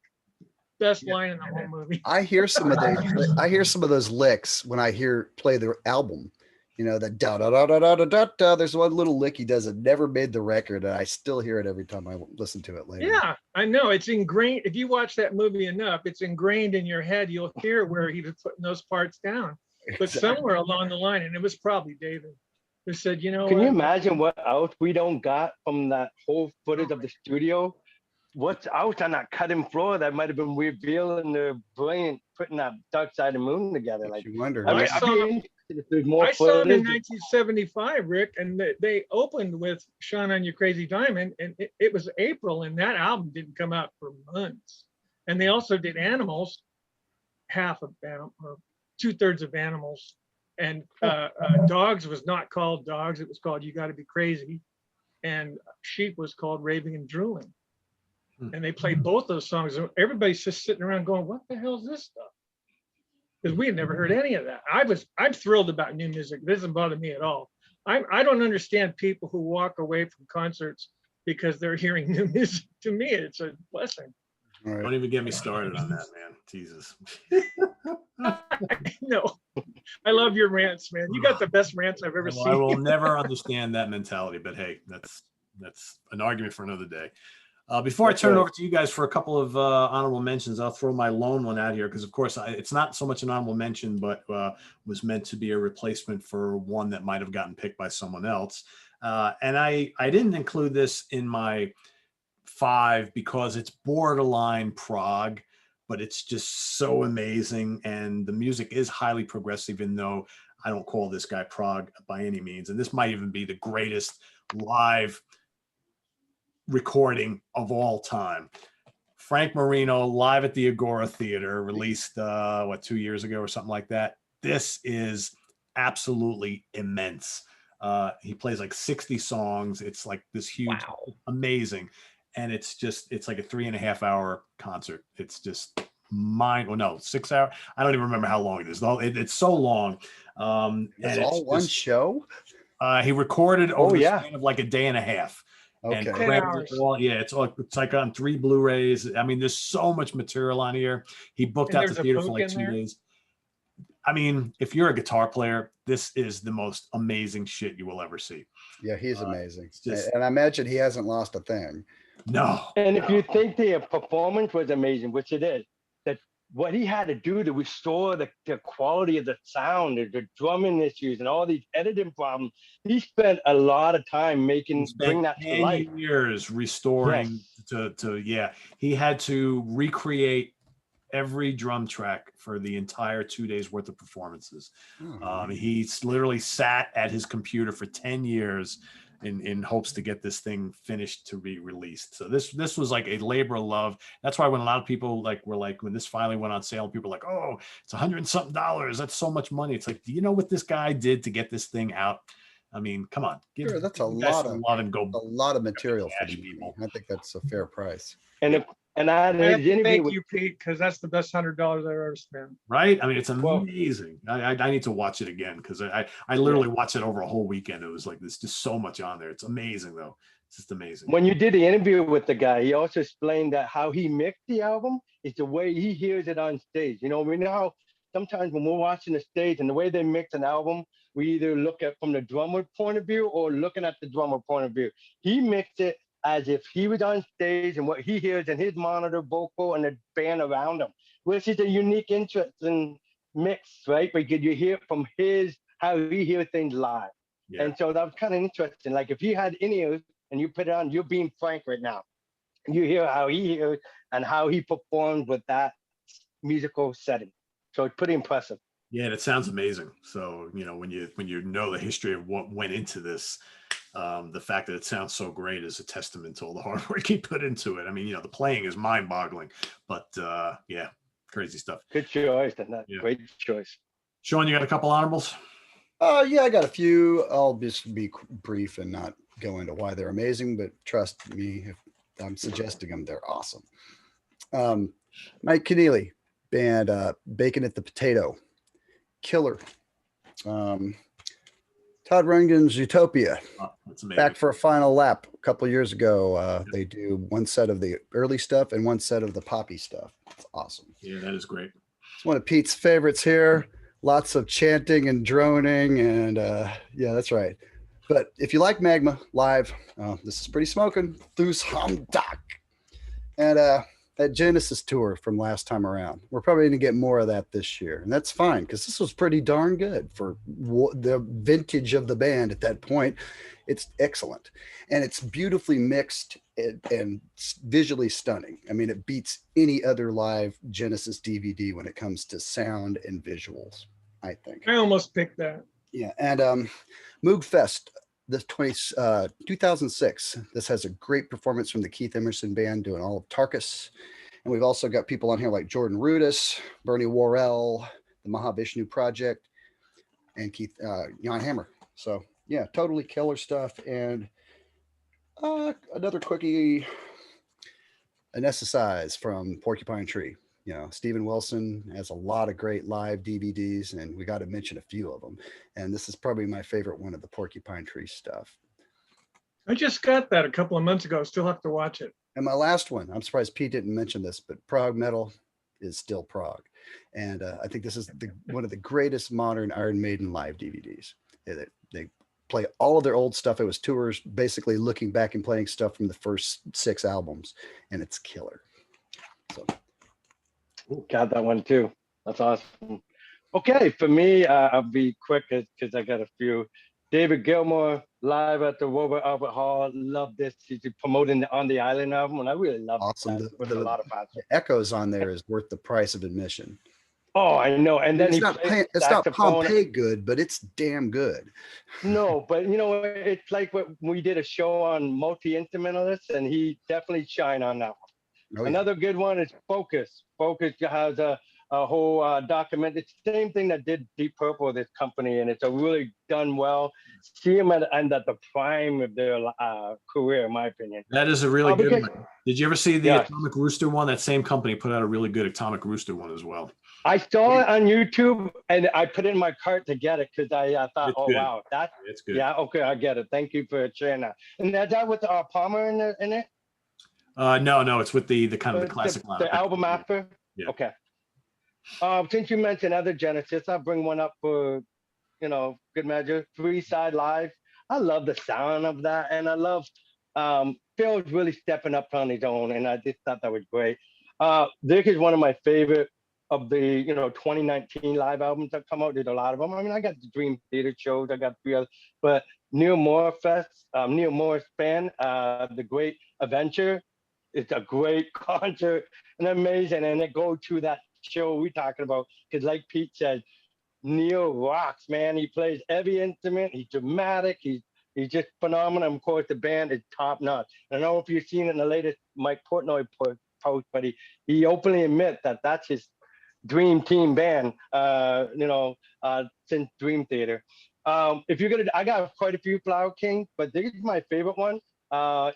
Best line in the whole movie. I hear some of those licks when I play the album. You know, the da da da da da da da. There's one little lick he does that never made the record, and I still hear it every time I listen to it later. Yeah, I know. It's ingrained. If you watch that movie enough, it's ingrained in your head. You'll hear where he was putting those parts down. But Exactly. somewhere along the line, and it was probably David, who said, you know Can you what? imagine what else we don't got from that whole footage of the studio? What's out on that cutting floor that might have been revealing the brilliant putting that Dark Side of the Moon together? Like, You wonder. I I'd saw- be interested if there's more I saw him in footage. 1975, Rick, and they opened with Shine On You Crazy Diamond, and it was April, and that album didn't come out for months. And they also did Animals, half of Animals, or 2/3 of Animals, and Dogs was not called Dogs, it was called You Gotta Be Crazy, and Sheep was called Raving and Drooling. And they played both those songs, and everybody's just sitting around going, what the hell is this stuff? Because we had never heard any of that. I'm thrilled about new music. It doesn't bother me at all. I don't understand people who walk away from concerts because they're hearing new music. To me, it's a blessing. All right. Don't even get me started on that, man. Jesus. No, I love your rants, man. You got the best rants I've ever Well, I will seen. never understand that mentality, but hey, that's an argument for another day. Before I That's turn it right. over to you guys for a couple of honorable mentions, I'll throw my lone one out here because, of course, it's not so much an honorable mention, but was meant to be a replacement for one that might have gotten picked by someone else. And I didn't include this in my 5 because it's borderline prog, but it's just so amazing. And the music is highly progressive, even though I don't call this guy prog by any means. And this might even be the greatest live recording of all time. Frank Marino live at the Agora Theater, released 2 years ago or something like that. This is absolutely immense. He plays like 60 songs. It's like this huge, amazing, and it's like a 3.5 hour concert. It's just 6 hours. I don't even remember how long it is. It's so long. It's all one show. He recorded over the yeah. span of like a day and a half. And Okay. 10 hours. it's like on 3 Blu-rays. I mean, there's so much material on here. He booked And out the there's a theater for book like in 2 there? days. I mean, if you're a guitar player, this is the most amazing shit you will ever see. Yeah, he's amazing. just- And I imagine he hasn't lost a thing. No. And if you think the performance was amazing, which it is, that what he had to do to restore the quality of the sound, the drumming issues, and all these editing problems, he spent a lot of time bring that to 10 life. years restoring he had to recreate every drum track for the entire 2 days worth of performances. He literally sat at his computer for 10 years in hopes to get this thing finished to be released. So this was like a labor of love. That's why when a lot of people were like, when this finally went on sale, people were like, oh, it's $100 and something. That's so much money. It's like, do you know what this guy did to get this thing out? I mean, come on. Sure, that's a give the guy lot some of love and go. a lot of material for Cash the people. movie. I think that's a fair price. And I had I have his to interview thank with you, Pete, because that's the best $100 I've ever spent. Right? I mean, it's Well- amazing. I need to watch it again because I literally watched it over a whole weekend. It was like there's just so much on there. It's amazing though. It's just amazing. when you did the interview with the guy, he also explained that how he mixed the album is the way he hears it on stage. You know, we know how sometimes when we're watching the stage and the way they mix an album, we either look at from the drummer point of view or looking at the drummer point of view. He mixed it as if he was on stage and what he hears in his monitor, vocal, and the band around him, which is a unique, interesting mix, right? Because you hear from how he hears things live. Yeah. And so that was kind of interesting. Like if you had in-ears and you put it on, you're being Frank right now. You hear how he hears and how he performed with that musical setting. So it's pretty impressive. Yeah, and it sounds amazing. So, when you know the history of what went into this, the fact that it sounds so great is a testament to all the hard work he put into it. I mean, the playing is mind-boggling, but crazy stuff. Good choice, and that Yeah. great choice. Sean, you got a couple honorables? Yeah, I got a few. I'll just be brief and not go into why they're amazing, but trust me, if I'm suggesting them, they're awesome. Mike Keneally, band Bacon at the Potato, killer. Todd Rundgren's Utopia, Oh, that's amazing. back for a final lap a couple years ago. They do one set of the early stuff and one set of the poppy stuff. It's awesome. Yeah, that is great. It's one of Pete's favorites here. Lots of chanting and droning, and yeah, that's right. But if you like Magma live, this is pretty smoking. Thus Hamdak. And that Genesis tour from last time around. We're probably going to get more of that this year. And that's fine because this was pretty darn good for the vintage of the band at that point. It's excellent. And it's beautifully mixed and visually stunning. I mean, it beats any other live Genesis DVD when it comes to sound and visuals, I think. I almost picked that. Yeah. And Moog Fest, the 2006. This has a great performance from the Keith Emerson Band doing all of Tarkus. And we've also got people on here like Jordan Rudess, Bernie Worrell, the Mahavishnu Project, and Keith Jan Hammer. So yeah, totally killer stuff. And another quickie, an exercise from Porcupine Tree. Steven Wilson has a lot of great live DVDs, and we got to mention a few of them. And this is probably my favorite one of the Porcupine Tree stuff. I just got that a couple of months ago. Still have to watch it. And my last one, I'm surprised Pete didn't mention this, but Prog Metal is still Prog. And I think this is one of the greatest modern Iron Maiden live DVDs. They play all of their old stuff. It was tours, basically looking back and playing stuff from the first 6 albums, and it's killer. So Got that one too. That's awesome. Okay, for me, I'll be quick because I got a few. David Gilmour live at the Robert Albert Hall. Love this. He's promoting the On the Island album, and I really love awesome. that with a lot of fans. The echoes on there is worth the price of admission. Oh, I know. And then it's not Pompeii good, but it's damn good. No, but you know, it's like what we did a show on multi-instrumentalists, and he definitely shine on that one. Oh, yeah. Another good one is Focus. Focus has a whole document. It's the same thing that did Deep Purple, this company, and it's a really done well. See them at the prime of their career, in my opinion. That is a really good one. Did you ever see the Atomic Rooster one? That same company put out a really good Atomic Rooster one as well. I saw it on YouTube, and I put it in my cart to get it because I thought, it's good. Wow, it's good. Yeah, okay, I get it. Thank you for sharing that. And that with Palmer in it? No, it's with the kind of the classic lineup. The album after? Yeah. Okay. Since you mentioned other Genesis, I'll bring one up for, good measure. Three-Side Live. I love the sound of that, and I love Phil's really stepping up on his own, and I just thought that was great. This is one of my favorite of the 2019 live albums that come out. There's a lot of them. I mean, I got the Dream Theater shows, I got 3 others, but Neil Morris band, The Great Adventure. It's a great concert and amazing, and it goes to that show we're talking about, because like Pete said, Neil rocks, man. He plays every instrument. He's dramatic. He's just phenomenal. Of course, the band is top notch. I don't know if you've seen it in the latest Mike Portnoy post, but he openly admits that that's his dream team band, since Dream Theater. If you're I got quite a few Flower Kings, but this is my favorite one.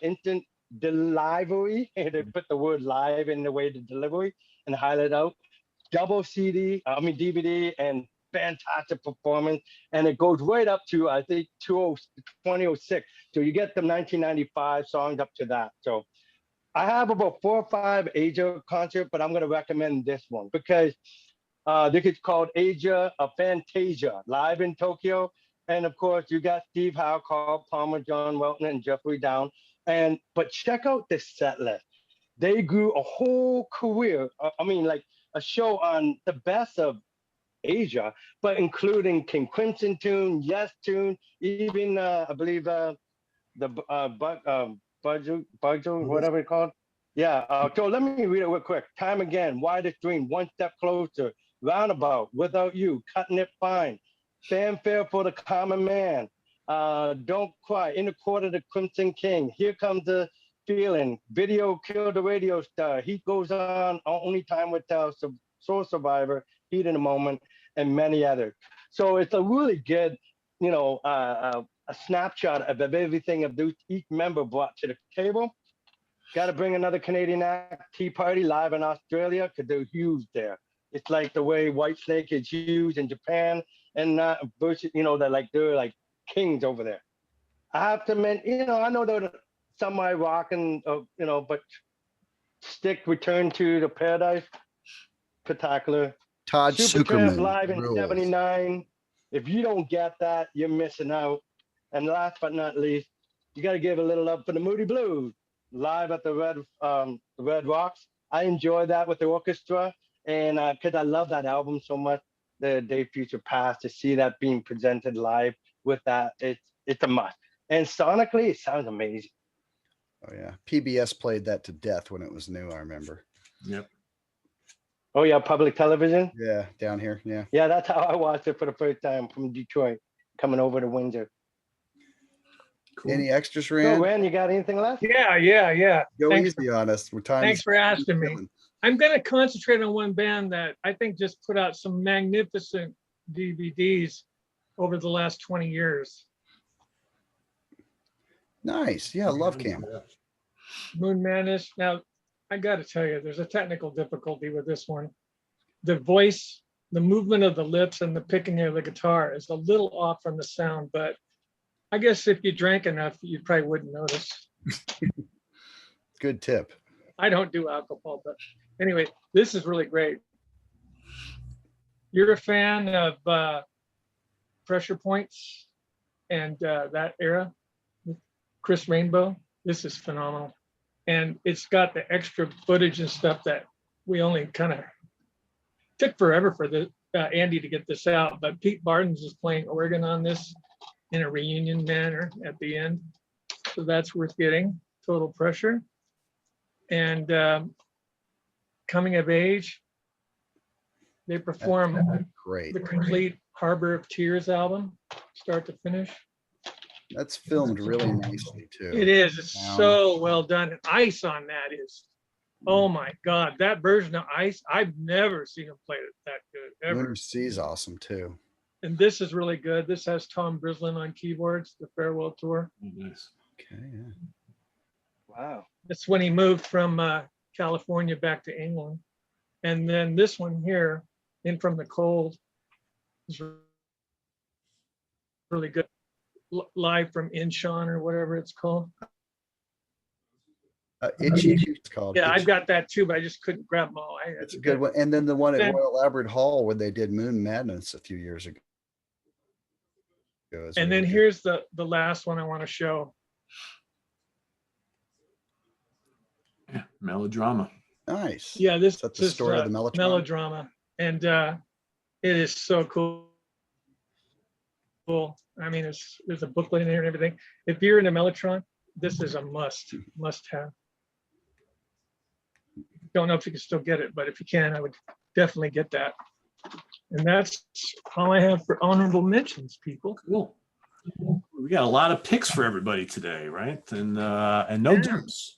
Instant Delivery. They put the word live in the way to delivery and highlight out. Double DVD, and fantastic performance. And it goes right up to, I think, 2006. So you get the 1995 songs up to that. So I have about 4 or 5 Asia concerts, but I'm going to recommend this one because this is called Asia, a Fantasia, live in Tokyo. And of course, you got Steve Howe, Carl Palmer, John Welton, and Jeffrey Down. But check out this set list. They grew a whole career. Like a show on the best of Asia, but including King Crimson tune, Yes tune, even I believe the Budget, whatever it's called. Yeah. So let me read it real quick. Time Again, Widest Dream, One Step Closer, Roundabout, Without You, Cutting It Fine, Fanfare for the Common Man, Don't Cry, In the Court of the Crimson King, Here Comes the Feeling, Video Kill the Radio Star, Heat Goes On, Only Time Will Tell, Soul Survivor, Heat in a Moment, and many others. So it's a really good, a snapshot of everything of each member brought to the table. Got to bring another Canadian act, Tea Party, live in Australia, because they're huge there. It's like the way Whitesnake is huge in Japan, and they're like kings over there. I have to admit, I know they're semi rock and but Stick Return to the Paradise, spectacular. Todd Supertramp Sucherman live in rules. '79. If you don't get that, you're missing out. And last but not least, you got to give a little love for the Moody Blues live at the Red Rocks. I enjoy that with the orchestra, and because I love that album so much, the Day Future Past. To see that being presented live with that, it's a must. And sonically, it sounds amazing. Oh yeah, PBS played that to death when it was new. I remember. Yep. Oh yeah, public television. Yeah, down here. Yeah. Yeah, that's how I watched it for the first time from Detroit, coming over to Windsor. Cool. Any extras, Rand? So, Rand, you got anything left? Yeah. Go easy on us. Thanks for asking me. I'm going to concentrate on one band that I think just put out some magnificent DVDs over the last 20 years. Nice. Yeah, Love Camp. Moon Manish. Now, I got to tell you, there's a technical difficulty with this one. The voice, the movement of the lips, and the picking of the guitar is a little off from the sound, but I guess if you drank enough, you probably wouldn't notice. Good tip. I don't do alcohol, but anyway, this is really great. You're a fan of Pressure Points? and that era, Chris Rainbow. This is phenomenal. And it's got the extra footage and stuff that we only kind of took forever for the Andy to get this out. But Pete Pardo is playing organ on this in a reunion manner at the end. So that's worth getting. Total Pressure. And Coming of Age. They perform Great. the complete Harbor of Tears album, start to finish. That's filmed really nicely too. It is. It's so well done. And Ice on that is, oh my God, that version of Ice, I've never seen him play it that good ever. Lunar Sea is awesome too. And this is really good. This has Tom Brislin on keyboards, the farewell tour. Nice. Okay, yeah. Wow. That's when he moved from California back to England. And then this one here, In From the Cold, is really good. Live from Incheon or whatever it's called. Itchy, it's called. Yeah, Itchy. I've got that too, but I just couldn't grab them all. That's a good one. And then the one at Then- Royal Albert Hall when they did Moon Madness a few years ago. And then here's the last one I want to show. Yeah, melodrama. Nice. Yeah, this Is that the is story of the melodrama? melodrama. And it is so cool. I mean, there's a booklet in there and everything. If you're into Mellotron, this is a must have. Don't know if you can still get it, but if you can, I would definitely get that. And that's all I have for honorable mentions, people. Cool. We got a lot of picks for everybody today, right? And no Yeah. dupes.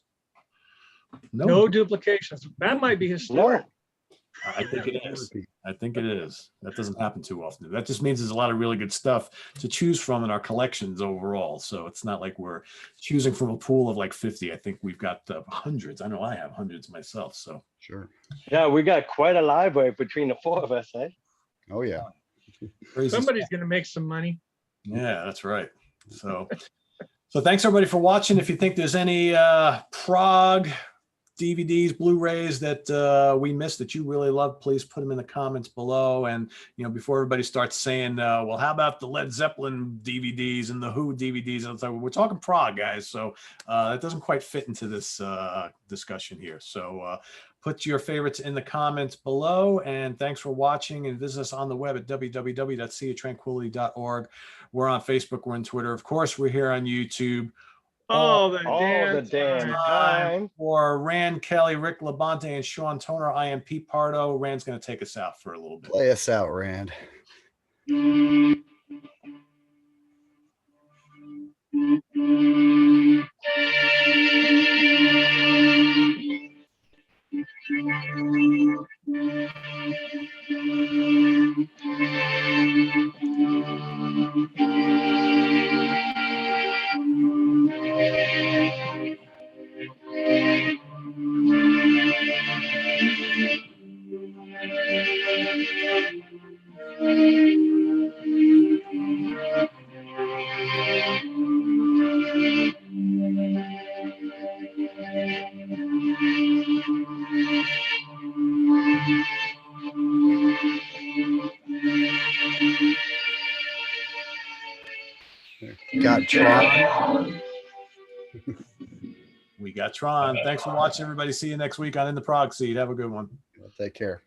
No duplications. That might be historic. I think it is. I think it is. That doesn't happen too often. That just means there's a lot of really good stuff to choose from in our collections overall. So it's not like we're choosing from a pool of like 50. I think we've got hundreds. I know I have hundreds myself. So Sure. Yeah, we got quite a library between the four of us, eh? Oh yeah. crazy Somebody's going to make some money. Yeah, that's right. So thanks everybody for watching. If you think there's any Prog DVDs, Blu-rays that we missed that you really love, please put them in the comments below. And before everybody starts saying, well, how about the Led Zeppelin DVDs and the Who DVDs? And it's like, we're talking Prog, guys. So it doesn't quite fit into this discussion here. So put your favorites in the comments below. And thanks for watching, and visit us on the web at www.seaoftranquility.org. We're on Facebook. We're on Twitter. Of course, we're here on YouTube. All the All the damn time. For Rand Kelly, Rick LaBonte, and Sean Tonar, I am Pete Pardo. Rand's going to take us out for a little bit. Play us out, Rand. Got Tron. We got Tron. Thanks for watching, everybody. See you next week on In the Prog Seat. Have a good one. Take care.